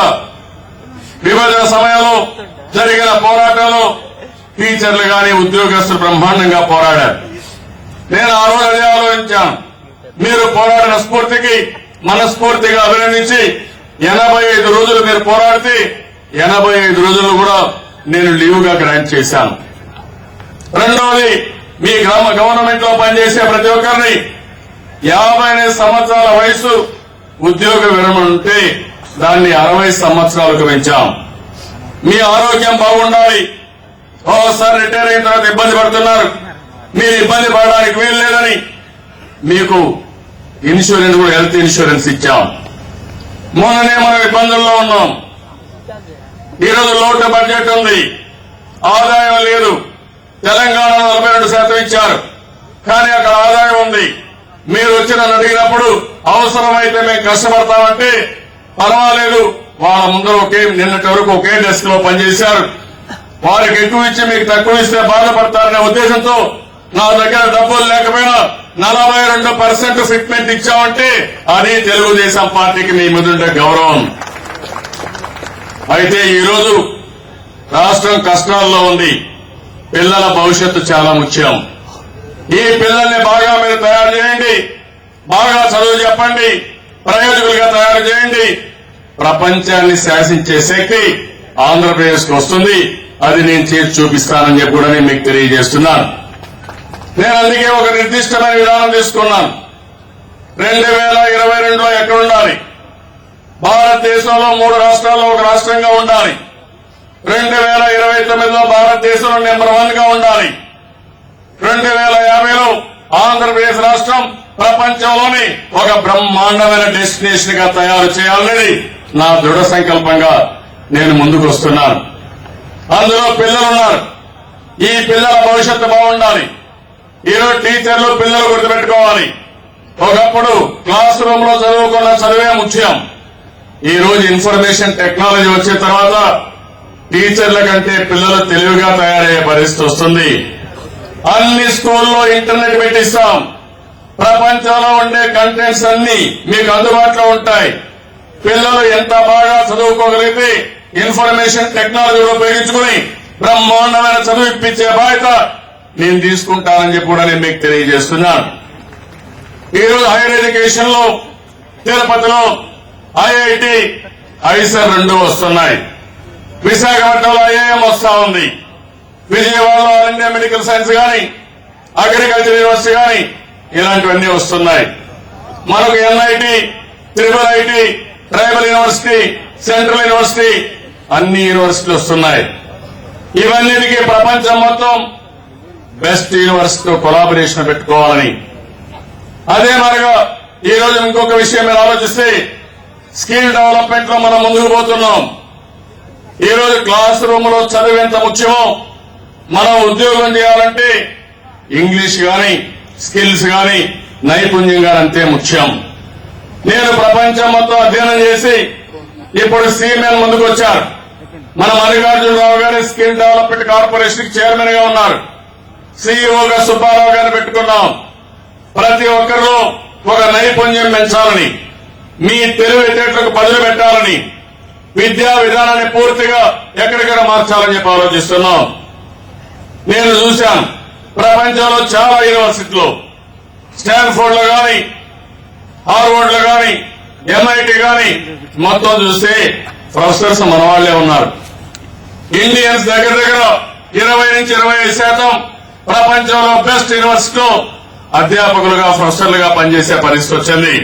[SPEAKER 2] విభజన సమయంలో జరిగిన పోరాటంలో టీచర్లు గాని ఉద్యోగస్తులు బ్రహ్మాండంగా పోరాడారు. నేను ఆ రోజు అదే ఆలోచించాను. మీరు పోరాడిన స్ఫూర్తికి మనస్ఫూర్తిగా అభినందించి 85 రోజులు మీరు పోరాడితే 85 రోజులు కూడా నేను లీవ్ గా గ్రాంట్ చేశాను. రెండవది, మీ గ్రామ గవర్నమెంట్ లో పనిచేసే ప్రతి ఒక్కరిని 58 సంవత్సరాల వయసు ఉద్యోగ విరమణ ఉంటే దాన్ని 60 సంవత్సరాలకు పెంచాం. మీ ఆరోగ్యం బాగుండాలి. ఓసారి రిటైర్ అయిన తర్వాత ఇబ్బంది పడుతున్నారు, మీరు ఇబ్బంది పడడానికి వీలు లేదని మీకు ఇన్సూరెన్స్ కూడా హెల్త్ ఇన్సూరెన్స్ ఇచ్చాం. మొన్ననే మనం ఇబ్బందుల్లో ఉన్నాం. ఈరోజు లోటు బడ్జెట్ ఉంది, ఆదాయం లేదు. తెలంగాణలో 42% ఇచ్చారు, కానీ అక్కడ ఆదాయం ఉంది. మీరు వచ్చి నన్ను అడిగినప్పుడు అవసరమైతే మేము కష్టపడతామంటే పర్వాలేదు, వాళ్ళ ముందర నిన్నటి వరకు ఒకే డెస్క్ లో పనిచేశారు. వారికి ఎక్కువ ఇచ్చి మీకు తక్కువ ఇస్తే బాధపడతారనే ఉద్దేశంతో నా దగ్గర డబ్బులు లేకపోయినా 42% ఫిట్మెంట్ ఇచ్చామంటే అది తెలుగుదేశం పార్టీకి మీ ముందుండే గౌరవం. అయితే ఈరోజు రాష్ట్రం కష్టాల్లో ఉంది. పిల్లల భవిష్యత్తు చాలా ముఖ్యం. ఈ పిల్లల్ని బాగా మీరు తయారు చేయండి, బాగా చదువు చెప్పండి, ప్రయోజకులుగా తయారు చేయండి. ప్రపంచాన్ని శాసించే శక్తి ఆంధ్రప్రదేశ్ కు వస్తుంది. అది నేను చేసి చూపిస్తానని చెప్పి కూడా నేను మీకు తెలియజేస్తున్నాను. నేను అందుకే ఒక నిర్దిష్టమైన విధానం తీసుకున్నాను. 2022లో ఎక్కడ ఉండాలి? భారతదేశంలో 3 రాష్ట్రాల్లో ఒక రాష్ట్రంగా ఉండాలి. 2029లో భారతదేశంలో నెంబర్ 1 గా ఉండాలి. 2050లో ఆంధ్రప్రదేశ్ రాష్ట్రం ప్రపంచంలోని ఒక బ్రహ్మాండమైన డెస్టినేషన్ గా తయారు చేయాలని నా దృఢ సంకల్పంగా నేను ముందుకు వస్తున్నాను. అందులో పిల్లలున్నారు. ఈ పిల్లల భవిష్యత్తు బాగుండాలి. ఈరోజు టీచర్లు పిల్లలు గుర్తుపెట్టుకోవాలి. ఒకప్పుడు క్లాస్ రూమ్ లో చదువుకున్న చదివే ముఖ్యం. ఈ రోజు ఇన్ఫర్మేషన్ టెక్నాలజీ వచ్చిన తర్వాత టీచర్ల కంటే పిల్లలు తెలివిగా తయారయ్యే పరిస్థితి వస్తుంది. అన్ని స్కూల్లో ఇంటర్నెట్ పెట్టిస్తాం. ప్రపంచంలో ఉండే కంటెంట్స్ అన్ని మీకు అందుబాటులో ఉంటాయి. పిల్లలు ఎంత బాగా చదువుకోగలిగితే ఇన్ఫర్మేషన్ టెక్నాలజీ ఉపయోగించుకుని బ్రహ్మాండమైన చదువు ఇప్పించే బాధ్యత నేను తీసుకుంటానని చెప్పి కూడా నేను మీకు తెలియజేస్తున్నాను. ఈరోజు హైయర్ ఎడ్యుకేషన్ లో తిరుపతిలో ఐఐటి, ఐసర్ 2 వస్తున్నాయి. విశాఖపట్నంలో ఐఐఎం వస్తా ఉంది. విజయవాడలో ఆల్ ఇండియా మెడికల్ సైన్స్ గాని, అగ్రికల్చర్ యూనివర్సిటీ గాని ఇలాంటివన్నీ వస్తున్నాయి. మనకు NIT, triple IT, tribal university, central university అన్ని యూనివర్సిటీలు వస్తున్నాయి. ఇవన్నిటికీ ప్రపంచం మొత్తం బెస్ట్ యూనివర్సిటీతో కొలాబరేషన్ పెట్టుకోవాలని. అదే మరిగా ఈ రోజు ఇంకొక విషయం మీరు ఆలోచిస్తే స్కిల్ డెవలప్మెంట్ లో మనం ముందుకు పోతున్నాం. ఈ రోజు క్లాస్ రూమ్ లో చదువు ఎంత ముఖ్యమో మనం ఉద్యోగం చేయాలంటే ఇంగ్లీష్ గాని, స్కిల్స్ గాని, నైపుణ్యం గాని అంతే ముఖ్యం. నేను ప్రపంచం మొత్తం అధ్యయనం చేసి ఇప్పుడు సీఎంఎన్ ముందుకు వచ్చారు. మన మల్లికార్జునరావు గారి స్కిల్ డెవలప్మెంట్ కార్పొరేషన్ చైర్మన్ గా ఉన్నారు. సీఈఓగా సుబ్బారావు గారిని పెట్టుకున్నాం. ప్రతి ఒక్కరిలో ఒక నైపుణ్యం పెంచాలని, మీ తెలివితేటలకు పదులు పెట్టాలని, విద్యా విధానాన్ని పూర్తిగా ఎక్కడికైనా మార్చాలని చెప్పి ఆలోచిస్తున్నాం. నేను చూశాను ప్రపంచంలో చాలా యూనివర్సిటీలో స్టాన్ఫోర్డ్ లో గాని, హార్వర్డ్ లో గాని, MIT గాని మొత్తం చూస్తే ప్రొఫెసర్స్ మన వాళ్లే ఉన్నారు. ఇండియన్స్ దగ్గర 20 నుంచి 25% ప్రపంచంలో బెస్ట్ యూనివర్సిటీలో అధ్యాపకులుగా, ప్రొఫెసర్లుగా పనిచేసే పరిస్థితి వచ్చింది.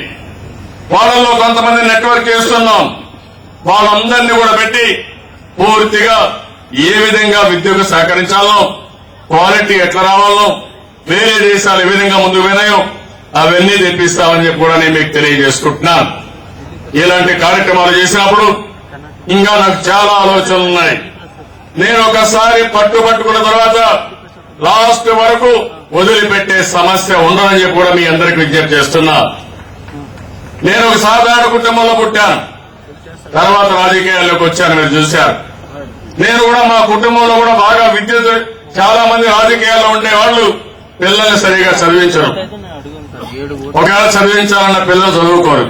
[SPEAKER 2] వాళ్ళలో కొంతమంది నెట్వర్క్ చేస్తున్నాం. వాళ్ళందరినీ కూడా పెట్టి పూర్తిగా ఏ విధంగా విద్యకు సహకరించాలో, క్వాలిటీ ఎట్లా రావాలో, వేరే దేశాలు ఏ విధంగా ముందుకు పోయినాయో అవన్నీ తెప్పిస్తామని చెప్పి కూడా నేను మీకు తెలియజేసుకుంటున్నాను. ఇలాంటి కార్యక్రమాలు చేసినప్పుడు ఇంకా నాకు చాలా ఆలోచనలు ఉన్నాయి. నేను ఒకసారి పట్టుకున్న తర్వాత లాస్ట్ వరకు వదిలిపెట్టే సమస్య ఉండదని చెప్పి కూడా మీ అందరికీ విజ్ఞప్తి చేస్తున్నా. నేను ఒక సాధారణ కుటుంబంలో పుట్టాను, తర్వాత రాజకీయాల్లోకి వచ్చాను, మీరు చూశారు. నేను కూడా మా కుటుంబంలో కూడా బాగా విద్య, చాలా మంది రాజకీయాల్లో ఉండేవాళ్లు పిల్లల్ని సరిగా చదివించరు. ఒకవేళ చదివించాలన్న పిల్లలు చదువుకోరు.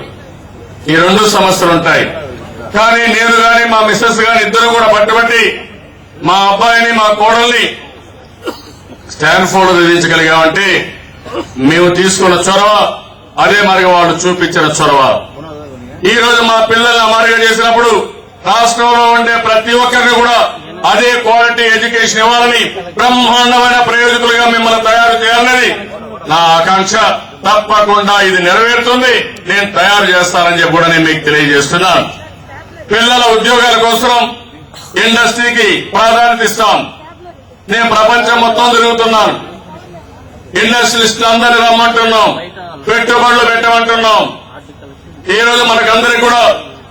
[SPEAKER 2] ఈ 2 సమస్యలు ఉంటాయి. కానీ నేను గాని, మా మిస్సెస్ గాని ఇద్దరు కూడా పట్టుబట్టి మా అబ్బాయిని, మా కోడల్ని స్టాన్ఫోర్డ్ చదివించగలిగామంటే మేము తీసుకున్న చొరవ, అదే మరిగా వాళ్ళు చూపించిన చొరవ. ఈ రోజు మా పిల్లల్ని అమరుగా చేసినప్పుడు రాష్ట్రంలో ఉండే ప్రతి ఒక్కరిని కూడా అదే క్వాలిటీ ఎడ్యుకేషన్ ఇవ్వాలని, బ్రహ్మాండమైన ప్రయోజకులుగా మిమ్మల్ని తయారు చేయాలనేది నా ఆకాంక్ష. తప్పకుండా ఇది నెరవేరుతుంది. నేను తయారు చేస్తానని చెప్పి కూడా నేను మీకు తెలియజేస్తున్నాను. పిల్లల ఉద్యోగాల కోసం ఇండస్ట్రీకి ప్రాధాన్యత ఇస్తాం. నేను ప్రపంచం మొత్తం తిరుగుతున్నాను. ఇండస్ట్రియలిస్టులు అందరినీ రమ్మంటున్నాం, పెట్టుబడులు పెట్టమంటున్నాం. ఈ రోజు మనకందరికీ కూడా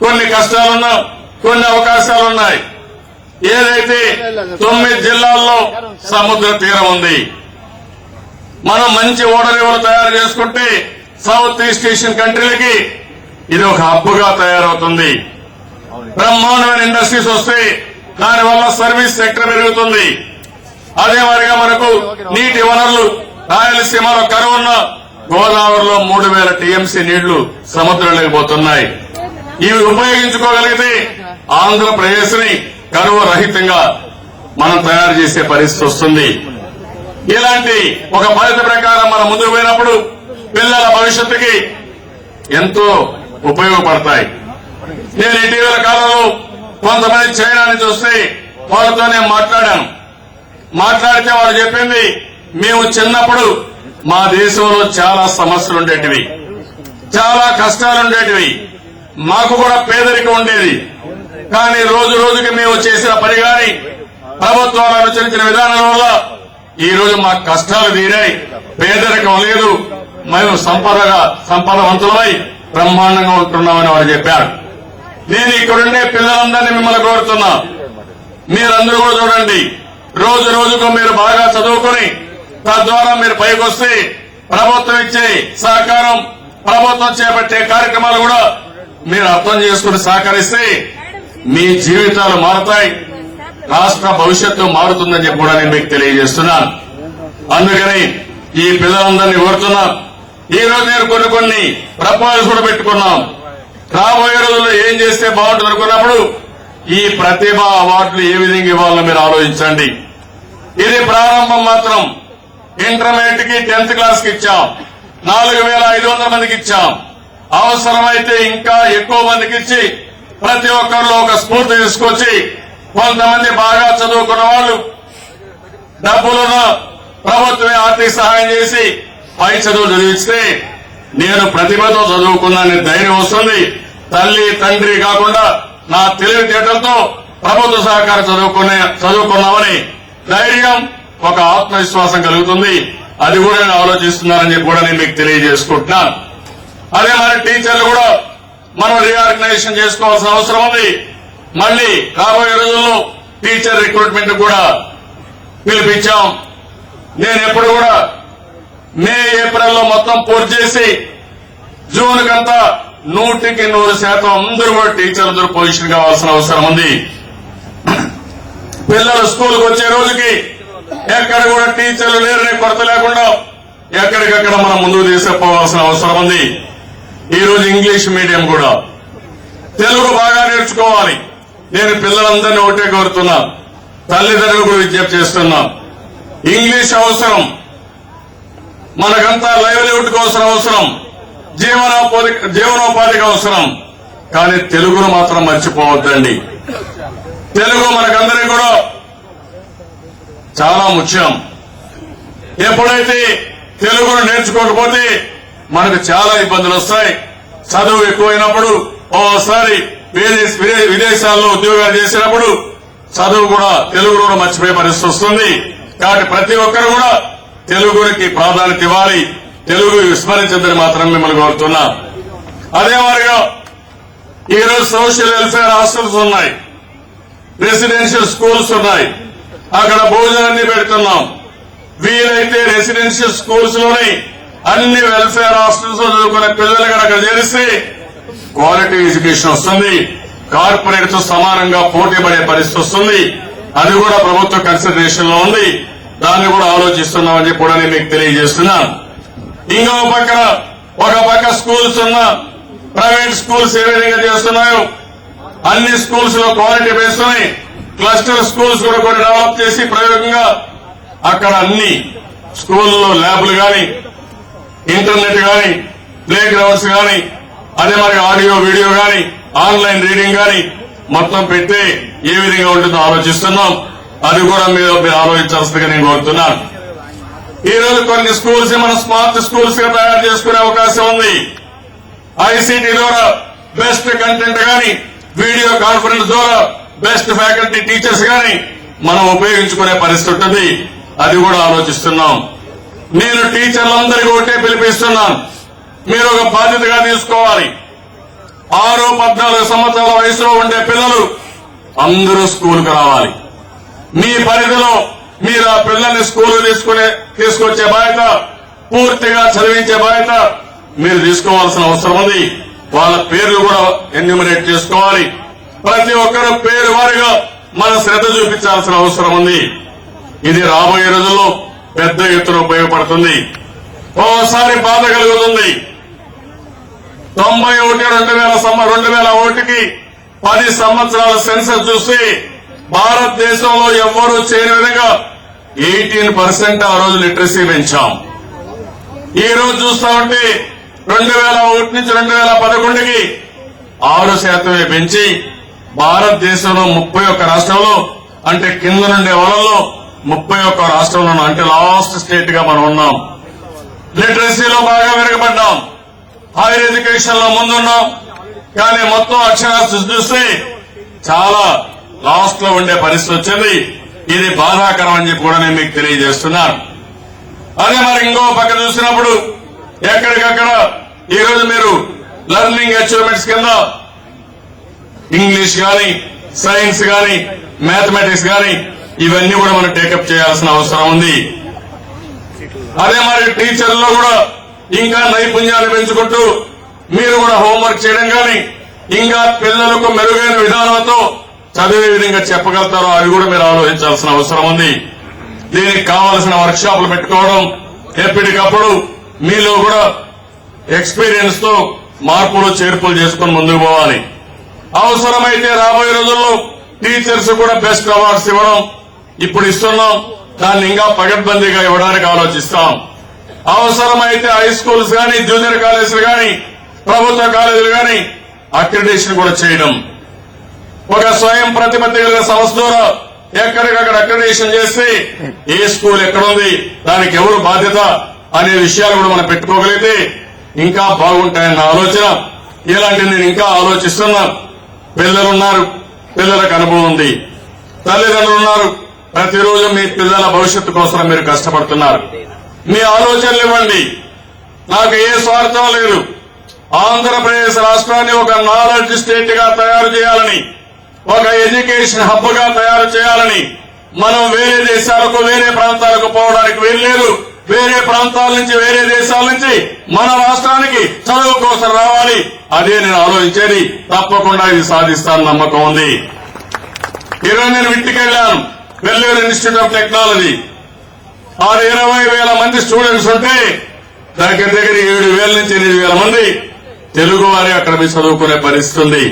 [SPEAKER 2] కొన్ని కష్టాలున్నా, కొన్ని అవకాశాలున్నాయి. ఏదైతే 9 జిల్లాల్లో సముద్ర తీరం ఉంది. మనం మంచి ఓడరేవులు తయారు చేసుకుంటే సౌత్ ఈస్ట్ ఏషియన్ కంట్రీలకి ఇది ఒక హబ్బుగా తయారవుతుంది. బ్రహ్మాండమైన ఇండస్ట్రీస్ వస్తే దానివల్ల సర్వీస్ సెక్టర్ పెరుగుతుంది. అదే మరిగా మనకు నీటి వనరులు, రాయలసీమలో కరువున్న గోదావరిలో 3000 TMC నీళ్లు సముద్రంలోకి పోతున్నాయి. ఇవి ఉపయోగించుకోగలిగితే ఆంధ్రప్రదేశ్ ని కరువు రహితంగా మనం తయారు చేసే పరిస్థితి వస్తుంది. ఇలాంటి ఒక పద్ధతి ప్రకారం మనం ముందుకు పోయినప్పుడు పిల్లల భవిష్యత్తుకి ఎంతో ఉపయోగపడతాయి. నేను ఇటీవల కాలంలో కొంతమంది చైనా నుంచి వస్తే వాళ్ళతో నేను మాట్లాడితే వాళ్ళు చెప్పింది, మేము చిన్నప్పుడు మా దేశంలో చాలా సమస్యలు ఉండేటివి, చాలా కష్టాలుండేటివి, మాకు కూడా పేదరికం ఉండేది. కానీ రోజు రోజుకి మేము చేసిన పని గాని, ప్రభుత్వాలు అనుసరించిన విధానం వల్ల ఈ రోజు మా కష్టాలు తీరాయి, పేదరికం లేదు, మేము సంపదవంతులమై బ్రహ్మాండంగా ఉంటున్నామని వారు చెప్పారు. నేను ఇక్కడుండే పిల్లలందరినీ మిమ్మల్ని కోరుతున్నా, మీరందరూ కూడా చూడండి, రోజు రోజుకు మీరు బాగా చదువుకుని తద్వారా మీరు పైకి వస్తే ప్రభుత్వం ఇచ్చే సహకారం, ప్రభుత్వం చేపట్టే కార్యక్రమాలు కూడా మీరు అర్థం చేసుకుని సహకరిస్తే మీ జీవితాలు మారుతాయి, రాష్ట్ర భవిష్యత్తు మారుతుందని చెప్పి కూడా నేను మీకు తెలియజేస్తున్నాను. అందుకని ఈ పిల్లలందరినీ కోరుతున్నా. ఈ రోజు నేను కొన్ని ప్రపోజల్స్ కూడా పెట్టుకున్నాం. రాబోయే రోజుల్లో ఏం చేస్తే బాగుంటుంది అనుకున్నప్పుడు ఈ ప్రతిభ అవార్డులు ఏ విధంగా ఇవ్వాలో మీరు ఆలోచించండి. ఇది ప్రారంభం మాత్రం. ఇంటర్మీడియట్ కి 10th క్లాస్ కి ఇచ్చాం, 4500 మందికి ఇచ్చాం. అవసరమైతే ఇంకా ఎక్కువ మందికి ఇచ్చి ప్రతి ఒక్కరిలో ఒక స్ఫూర్తి తీసుకొచ్చి కొంతమంది బాగా చదువుకున్న వాళ్ళు డబ్బులున్న ప్రభుత్వమే ఆర్థిక సహాయం చేసి పై చదువు చదివిస్తే నేను ప్రతిభతో చదువుకున్నానని ధైర్యం వస్తుంది. తల్లి తండ్రి కాకుండా నా తెలివితేటలతో ప్రభుత్వ సహకారం చదువుకున్నామని ధైర్యం, ఒక ఆత్మవిశ్వాసం కలుగుతుంది. అది కూడా నేను ఆలోచిస్తున్నానని చెప్పి కూడా నేను మీకు తెలియజేసుకుంటున్నాను. అదే మరి టీచర్లు కూడా మనం రీఆర్గనైజేషన్ చేసుకోవాల్సిన అవసరం ఉంది. మళ్లీ రాబోయే రోజుల్లో టీచర్ రిక్రూట్మెంట్ కూడా పిలిపించాం. నేను ఎప్పుడు కూడా మే ఏప్రిల్లో మొత్తం పూర్తి చేసి జూన్ కంతా 100% అందరూ కూడా టీచర్లందరూ పొజిషన్ కావాల్సిన అవసరం ఉంది. పిల్లలు స్కూల్కి వచ్చే రోజుకి ఎక్కడ కూడా టీచర్లు లేరనే కొరత లేకుండా ఎక్కడికక్కడ మనం ముందుకు తీసుకుపోవాల్సిన అవసరం ఉంది. ఈ రోజు ఇంగ్లీష్ మీడియం కూడా, తెలుగు బాగా నేర్చుకోవాలి. నేను పిల్లలందరినీ ఒకటే కోరుతున్నా, తల్లిదండ్రులు కూడా విజ్ఞప్తి చేస్తున్నా, ఇంగ్లీష్ అవసరం. మనకంతా లైవ్లీహుడ్ కోసం అవసరం, జీవనోపాధికి అవసరం. కానీ తెలుగును మాత్రం మర్చిపోవద్దండి. తెలుగు మనకందరికీ కూడా చాలా ముఖ్యం. ఎప్పుడైతే తెలుగును నేర్చుకోకపోతే మనకు చాలా ఇబ్బందులు వస్తాయి. చదువు ఎక్కువైనప్పుడు ఓసారి విదేశాల్లో ఉద్యోగాలు చేసినప్పుడు చదువు కూడా తెలుగును కూడా మర్చిపోయే పరిస్థితి వస్తుంది. కాబట్టి ప్రతి ఒక్కరు కూడా తెలుగుకి ప్రాధాన్యత ఇవ్వాలి, తెలుగు విస్మరించదని మాత్రం మిమ్మల్ని కోరుతున్నా. అదే మాదిరిగా ఈరోజు సోషల్ వెల్ఫేర్ హాస్టల్స్ ఉన్నాయి, రెసిడెన్షియల్ స్కూల్స్ ఉన్నాయి. అక్కడ భోజనాన్ని పెడుతున్నాం. వీలైతే రెసిడెన్షియల్ స్కూల్స్ లోని అన్ని వెల్ఫేర్ హాస్టల్స్ లో చదువుకునే పిల్లలు అక్కడ చేరిస్తే క్వాలిటీ ఎడ్యుకేషన్ వస్తుంది, కార్పొరేట్ తో సమానంగా పోటీ పడే పరిస్థితి వస్తుంది. అది కూడా ప్రభుత్వ కన్సిడరేషన్ లో ఉంది. దాన్ని కూడా ఆలోచిస్తున్నామని చెప్పి కూడా నేను మీకు తెలియజేస్తున్నాను. ఇంకో పక్కన ఒక పక్క స్కూల్స్ ఉన్న ప్రైవేట్ స్కూల్స్ ఏ విధంగా చేస్తున్నాయో అన్ని స్కూల్స్ లో క్వాలిటీ బేస్తున్నాయి. క్లస్టర్ స్కూల్స్ కూడా కొన్ని డెవలప్ చేసి ప్రయోగంగా అక్కడ అన్ని స్కూల్లో ల్యాబ్లు గాని, ఇంటర్నెట్ గాని, ప్లే గ్రౌండ్స్ గాని, అదే మరి ఆడియో వీడియో గాని, ఆన్లైన్ రీడింగ్ గాని మొత్తం పెట్టి ఏ విధంగా ఉంటుందో ఆలోచిస్తున్నాం. అది కూడా మీరు ఆలోచించాల్సిందిగా నేను కోరుతున్నాను. ఈ రోజు కొన్ని స్కూల్స్ మనం స్మార్ట్ స్కూల్స్ గా తయారు చేసుకునే అవకాశం ఉంది. ఐసీటీ ద్వారా బెస్ట్ కంటెంట్ గాని, వీడియో కాన్ఫరెన్స్ ద్వారా బెస్ట్ ఫ్యాకల్టీ టీచర్స్ గాని మనం ఉపయోగించుకునే పరిస్థితి ఉంటుంది. అది కూడా ఆలోచిస్తున్నాం. నేను టీచర్లందరికీ ఒకటే పిలిపిస్తున్నాను, మీరు ఒక బాధ్యతగా తీసుకోవాలి. 6-14 సంవత్సరాల వయసులో ఉండే పిల్లలు అందరూ స్కూల్కి రావాలి. మీ పరిధిలో మీరు ఆ పిల్లల్ని స్కూల్ తీసుకొచ్చే బాధ్యత, పూర్తిగా చదివించే బాధ్యత మీరు తీసుకోవాల్సిన అవసరం ఉంది. వాళ్ళ పేర్లు కూడా ఎన్యూమరేట్ చేసుకోవాలి. ప్రతి ఒక్కరు పేరు వారిగా మన శ్రద్ధ చూపించాల్సిన అవసరం ఉంది. ఇది రాబోయే రోజుల్లో పెద్ద ఎత్తున ఉపయోగపడుతుంది. ఓసారి బాధ కలుగుతుంది. 2001కి 10 సంవత్సరాల సెన్సస్ చూసి భారతదేశంలో ఎవ్వరూ చేయని విధంగా 18% ఆ రోజు లిటరసీ పెంచాం. ఈ రోజు చూస్తా ఉంటే 2001 నుంచి 2011కి 6% పెంచి భారతదేశంలో 31 రాష్ట్రంలో, అంటే కింద నుండే వలల్లో 31 రాష్ట్రంలో, అంటే లాస్ట్ స్టేట్ గా మనం ఉన్నాం. లిటరసీలో బాగా వెనుకబడ్డాం. హైయర్ ఎడ్యుకేషన్ లో ముందున్నాం. కానీ మొత్తం అక్షరాస్యత చూస్తే చాలా లాస్ట్ లో ఉండే పరిస్థితి వచ్చింది. ఇది బాధాకరం అని చెప్పి కూడా నేను మీకు తెలియజేస్తున్నాను. అదే మరి ఇంకో పక్క చూసినప్పుడు ఎక్కడికక్కడ ఈ రోజు మీరు లెర్నింగ్ అచీవ్మెంట్స్ కింద ఇంగ్లీష్ గాని, సైన్స్ గాని, మ్యాథమెటిక్స్ గాని ఇవన్నీ కూడా మనం టేకప్ చేయాల్సిన అవసరం ఉంది. అదే మరి టీచర్లో కూడా ఇంకా నైపుణ్యాలు పెంచుకుంటూ మీరు కూడా హోంవర్క్ చేయడం గాని, ఇంకా పిల్లలకు మెరుగైన విధానంతో చదివే విధంగా చెప్పగలుగుతారో అవి కూడా మీరు ఆలోచించాల్సిన అవసరం ఉంది. దీనికి కావాల్సిన వర్క్ షాపులు పెట్టుకోవడం, ఎప్పటికప్పుడు మీలో కూడా ఎక్స్పీరియన్స్ తో మార్పులు చేర్పులు చేసుకుని ముందుకు పోవాలి. అవసరమైతే రాబోయే రోజుల్లో టీచర్స్ కూడా బెస్ట్ అవార్డ్స్ ఇవ్వడం ఇప్పుడు ఇస్తున్నాం. దాన్ని ఇంకా పకడ్బందీగా ఇవ్వడానికి ఆలోచిస్తాం. అవసరమైతే హై స్కూల్స్ గాని, జూనియర్ కాలేజీలు గాని, ప్రభుత్వ కాలేజీలు గాని అక్రిడిటేషన్ కూడా చేయడం, ఒక స్వయం ప్రతిపత్తి కలిగిన సంస్థ ద్వారా ఎక్కడికక్కడ అక్రిడిటేషన్ చేస్తే ఏ స్కూల్ ఎక్కడుంది, దానికి ఎవరు బాధ్యత అనే విషయాలు కూడా మనం పెట్టుకోగలిగితే ఇంకా బాగుంటాయన్న ఆలోచన. ఇలాంటివి నేను ఇంకా ఆలోచిస్తున్నా. పిల్లలున్నారు, పిల్లలకు అనుభవం ఉంది. తల్లిదండ్రులు ఉన్నారు, ప్రతిరోజు మీ పిల్లల భవిష్యత్తు కోసం మీరు కష్టపడుతున్నారు. మీ ఆలోచనలు ఇవ్వండి. నాకు ఏ స్వార్థం లేదు. ఆంధ్రప్రదేశ్ రాష్ట్రాన్ని ఒక నాలెడ్జ్ స్టేట్ గా తయారు చేయాలని, ఒక ఎడ్యుకేషన్ హబ్ గా తయారు చేయాలని, మనం వేరే దేశాలకు, వేరే ప్రాంతాలకు పోవడానికి వీల్లేదు. వేరే ప్రాంతాల నుంచి, వేరే దేశాల నుంచి మన రాష్ట్రానికి చదువు కోసం రావాలి. అదే నేను ఆలోచించేది. తప్పకుండా ఇది సాధిస్తానని నమ్మకం ఉంది. ఈరోజు నేను విట్టికెళ్లాను, వెల్లూరు ఇన్స్టిట్యూట్ ఆఫ్ టెక్నాలజీ. 20,000 మంది స్టూడెంట్స్ ఉంటే దగ్గర 7,000 నుంచి 8,000 మంది తెలుగు వారి అక్కడ మీ చదువుకునే పరిస్థితి ఉంది.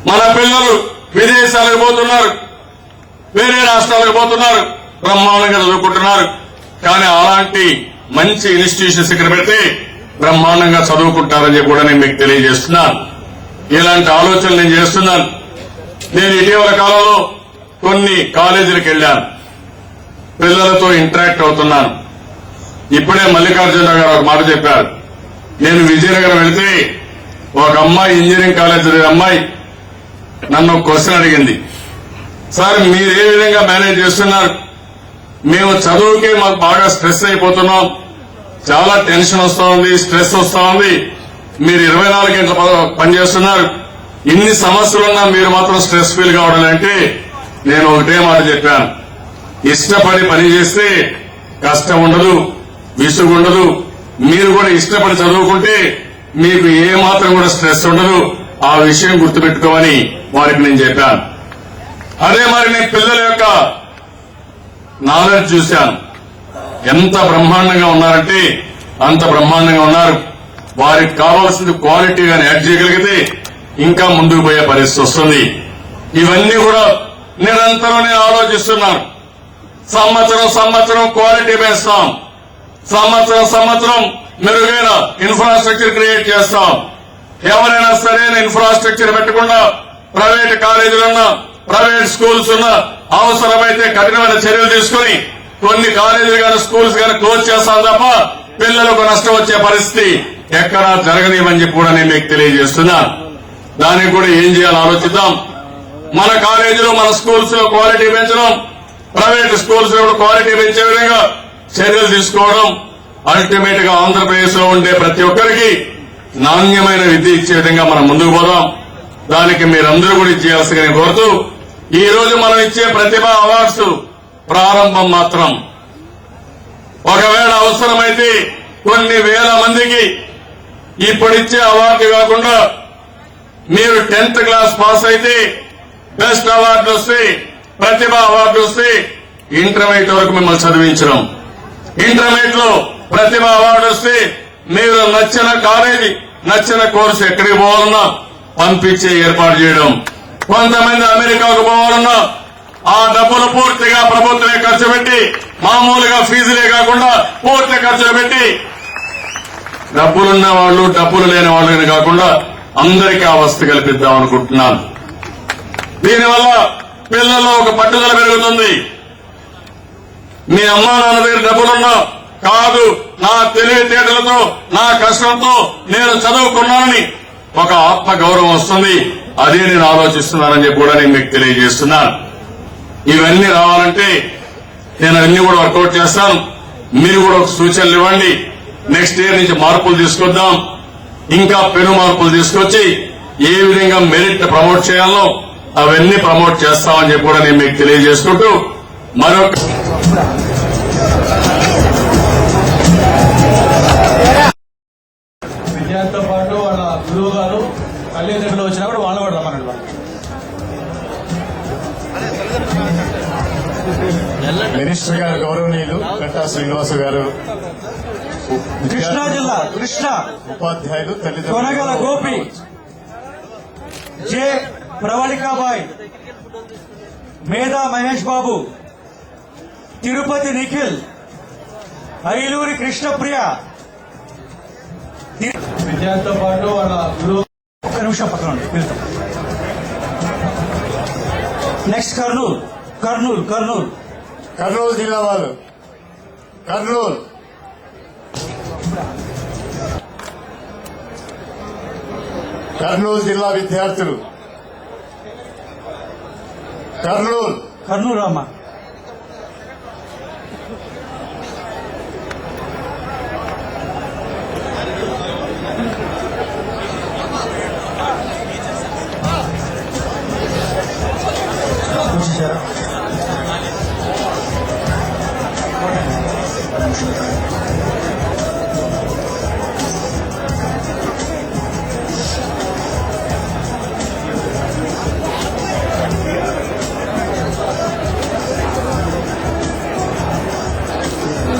[SPEAKER 2] మన పిల్లలు విదేశాలకు పోతున్నారు, వేరే రాష్ట్రాలకు పోతున్నారు, బ్రహ్మాండంగా చదువుకుంటున్నారు. కానీ అలాంటి మంచి ఇన్స్టిట్యూషన్స్ ఇక్కడ పెడితే బ్రహ్మాండంగా చదువుకుంటారని చెప్పి కూడా నేను మీకు తెలియజేస్తున్నాను. ఇలాంటి ఆలోచనలు నేను చేస్తున్నాను. నేను ఇటీవల కాలంలో కొన్ని కాలేజీలకు వెళ్లాను, పిల్లలతో ఇంటరాక్ట్ అవుతున్నాను. ఇప్పుడే మల్లికార్జున గారు ఒక మాట చెప్పారు. నేను విజయనగరం వెళితే ఒక అమ్మాయి ఇంజనీరింగ్ కాలేజ్ అమ్మాయి నన్ను క్వశ్చన్ అడిగింది, సార్ మీరు ఏ విధంగా మేనేజ్ చేస్తున్నారు? మేము చదువుకే మాకు బాగా స్ట్రెస్ అయిపోతున్నాం, చాలా టెన్షన్ వస్తా ఉంది, స్ట్రెస్ వస్తా ఉంది. మీరు 24 గంటలు పనిచేస్తున్నారు, ఇన్ని సమస్యలున్నా మీరు మాత్రం స్ట్రెస్ ఫీల్ కావడం అంటే నేను ఒకటే మాట చెప్పాను, ఇష్టపడి పని చేస్తే కష్టం ఉండదు, విసుగు ఉండదు. మీరు కూడా ఇష్టపడి చదువుకుంటే మీకు ఏ మాత్రం కూడా స్ట్రెస్ ఉండదు. ఆ విషయం గుర్తుపెట్టుకోమని వారికి నేను చెప్పాను. అదే మరి నేను పిల్లల యొక్క నాలెడ్జ్ చూశాను. ఎంత బ్రహ్మాండంగా ఉన్నారంటే అంత బ్రహ్మాండంగా ఉన్నారు. వారికి కావాల్సింది క్వాలిటీగానే యాడ్ చేయగలిగితే ఇంకా ముందుకు పోయే పరిస్థితి వస్తుంది. ఇవన్నీ కూడా నిరంతరం నేను ఆలోచిస్తున్నాను. సంవత్సరం క్వాలిటీ పెంచుతాం, సంవత్సరం మెరుగైన ఇన్ఫ్రాస్ట్రక్చర్ క్రియేట్ చేస్తాం. ఎవరైనా సరైన ఇన్ఫ్రాస్ట్రక్చర్ పెట్టకుండా ప్రైవేట్ కాలేజీలున్నా, ప్రైవేట్ స్కూల్స్ ఉన్నా అవసరమైతే కఠినమైన చర్యలు తీసుకుని కొన్ని కాలేజీలు కానీ స్కూల్స్ కానీ క్లోజ్ చేస్తాం తప్ప పిల్లలకు నష్టం వచ్చే పరిస్థితి ఎక్కడా జరగనివ్వని చెప్పి కూడా నేను మీకు తెలియజేస్తున్నాను. దానికి కూడా ఏం చేయాలో ఆలోచిద్దాం. మన కాలేజీలో, మన స్కూల్స్ లో క్వాలిటీ పెంచడం, ప్రైవేట్ స్కూల్స్ లో క్వాలిటీ పెంచే విధంగా చర్యలు తీసుకోవడం, అల్టిమేట్ గా ఆంధ్రప్రదేశ్ లో ఉండే ప్రతి ఒక్కరికి నాణ్యమైన విద్య ఇచ్చే విధంగా మనం ముందుకు పోదాం. దానికి మీరందరూ కూడా ఇచ్చేయాల్సిందిగా నేను కోరుతూ, ఈ రోజు మనం ఇచ్చే ప్రతిభ అవార్డ్స్ ప్రారంభం మాత్రం. ఒకవేళ అవసరమైతే కొన్ని వేల మందికి ఇప్పుడిచ్చే అవార్డు కాకుండా మీరు 10th క్లాస్ పాస్ అయితే బెస్ట్ అవార్డు వస్తే, ప్రతిభ అవార్డు వస్తే ఇంటర్మీడియట్ వరకు మిమ్మల్ని చదివించడం, ఇంటర్మీడియట్ లో ప్రతిభ అవార్డు వస్తే మీరు నచ్చిన కాలేజీ, నచ్చిన కోర్సు ఎక్కడికి పోవాలన్నా పంపించే ఏర్పాటు చేయడం. కొంతమంది అమెరికాకు పోవాలన్నా ఆ డబ్బులు పూర్తిగా ప్రభుత్వమే ఖర్చు పెట్టి, మామూలుగా ఫీజులే కాకుండా పూర్తి ఖర్చులు పెట్టి, డబ్బులున్న వాళ్ళు, డబ్బులు లేని వాళ్ళని కాకుండా అందరికీ ఆ వసతి కల్పిద్దాం అనుకుంటున్నాను. దీనివల్ల పిల్లల్లో ఒక పట్టుదల పెరుగుతుంది. మీ అమ్మా నాన్న దగ్గర డబ్బులున్నా కాదు, నా తెలివితేటలతో, నా కష్టంతో నేను చదువుకున్నానని ఒక ఆత్మ గౌరవం వస్తుంది. అదే నేను ఆలోచిస్తున్నానని చెప్పి కూడా నేను మీకు తెలియజేస్తున్నాను. ఇవన్నీ రావాలంటే నేను అన్ని కూడా వర్కౌట్ చేస్తాను. మీరు కూడా ఒక సూచనలు ఇవ్వండి. నెక్స్ట్ ఇయర్ నుంచి మార్పులు తీసుకొద్దాం, ఇంకా పెను మార్పులు తీసుకొచ్చి ఏ విధంగా మెరిట్ ప్రమోట్ చేయాలో అవన్నీ ప్రమోట్ చేస్తామని చెప్పి కూడా నేను మీకు తెలియజేసుకుంటూ మరొక
[SPEAKER 3] విద్యార్థితో పాటు వాళ్ళ గురువు గారు తల్లిదండ్రులు వచ్చినా కూడా వాళ్ళు కూడా రమ్మనండి.
[SPEAKER 4] మినిస్టర్ గారు గౌరవనీయులు గంటా శ్రీనివాస గారు,
[SPEAKER 3] కృష్ణా జిల్లా కృష్ణా
[SPEAKER 4] ఉపాధ్యాయులు,
[SPEAKER 3] కొనగల గోపి, జె ప్రవళికాబాయ్, మేధా మహేష్ బాబు, తిరుపతి నిఖిల్, ఐలూరి కృష్ణప్రియ. విద్యార్థితో పాటు వాళ్ళ గురువు. ఒక్క నిమిషం పక్కన ఉండి వెళ్తాం. నెక్స్ట్ కర్నూలు కర్నూలు కర్నూలు
[SPEAKER 4] కర్నూలు జిల్లా వాళ్ళు, కర్నూలు కర్నూలు జిల్లా విద్యార్థులు, కర్నూలు
[SPEAKER 3] కర్నూలు అమ్మ. చూసారా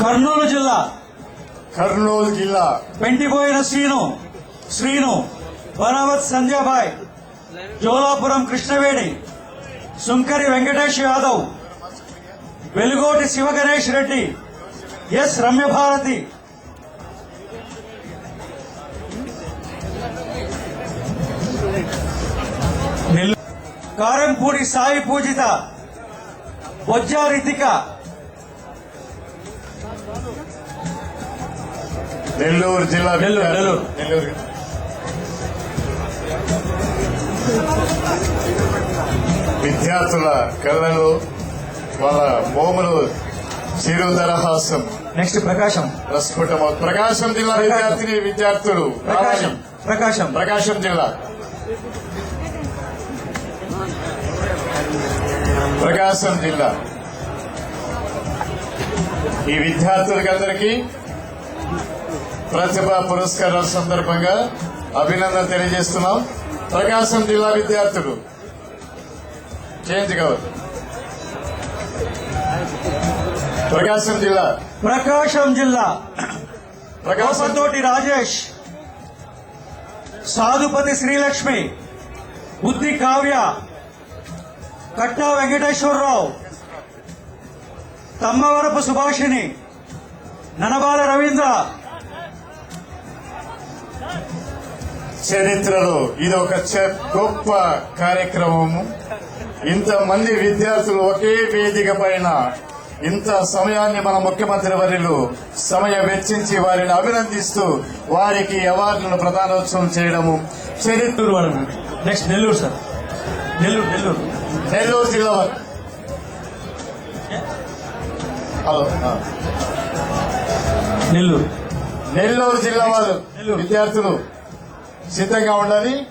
[SPEAKER 3] కర్నూలు జిల్లా
[SPEAKER 4] కర్నూలు జిల్లా
[SPEAKER 3] పెంటిపోయిన శ్రీను వనవత్ సంధ్యాబాయ్, జోలాపురం కృష్ణవేణి, సుంకరి వెంకటేష్ యాదవ్, వెలుగోటి శివగణేష్ రెడ్డి, ఎస్ రమ్యభారతి. కారంపూడి సాయి పూజిత. బొజ్జా రితిక.
[SPEAKER 4] నెల్లూరు జిల్లా
[SPEAKER 3] నెల్లూరు.
[SPEAKER 4] నెల్లూరు విద్యార్థుల కళ్ళలో వాళ్ళ మోములు చిరుదరహాసం
[SPEAKER 3] నెక్స్ట్ ప్రకాశం.
[SPEAKER 4] ప్రస్ఫుటం. ప్రకాశం జిల్లా విద్యార్థిని విద్యార్థులు
[SPEAKER 3] ప్రకాశం. ప్రకాశం.
[SPEAKER 4] ప్రకాశం జిల్లా ప్రకాశం జిల్లా ఈ విద్యార్థులకందరికీ ప్రతిభా పురస్కారాల సందర్భంగా అభినందన తెలియజేస్తున్నాం. ప్రకాశం జిల్లా విద్యార్థులు చేంజ్ కవర్. ప్రకాశం జిల్లా
[SPEAKER 3] ప్రకాశం జిల్లా
[SPEAKER 4] ప్రకాశం
[SPEAKER 3] కోపతోటి రాజేష్. సాధుపతి శ్రీలక్ష్మి. బుద్ధి కావ్య. కట్టా వెంకటేశ్వరరావు. తమ్మవరపు సుభాషిణి. ననబాల రవీంద్ర.
[SPEAKER 4] చరిత్రలో ఇది ఒక గొప్ప కార్యక్రమము. ఇంతమంది విద్యార్థులు ఒకే వేదిక పైన ఇంత సమయాన్ని మన ముఖ్యమంత్రి వర్యులు సమయం వెచ్చించి వారిని అభినందిస్తూ వారికి అవార్డులను ప్రదానోత్సవం చేయడము చరిత్ర.
[SPEAKER 3] Next Nellore sir. నెల్లూరు.
[SPEAKER 4] నెల్లూరు జిల్లా వారు. హలో.
[SPEAKER 3] నెల్లూరు.
[SPEAKER 4] నెల్లూరు జిల్లా వారు విద్యార్థులు సిద్ధంగా ఉండాలి.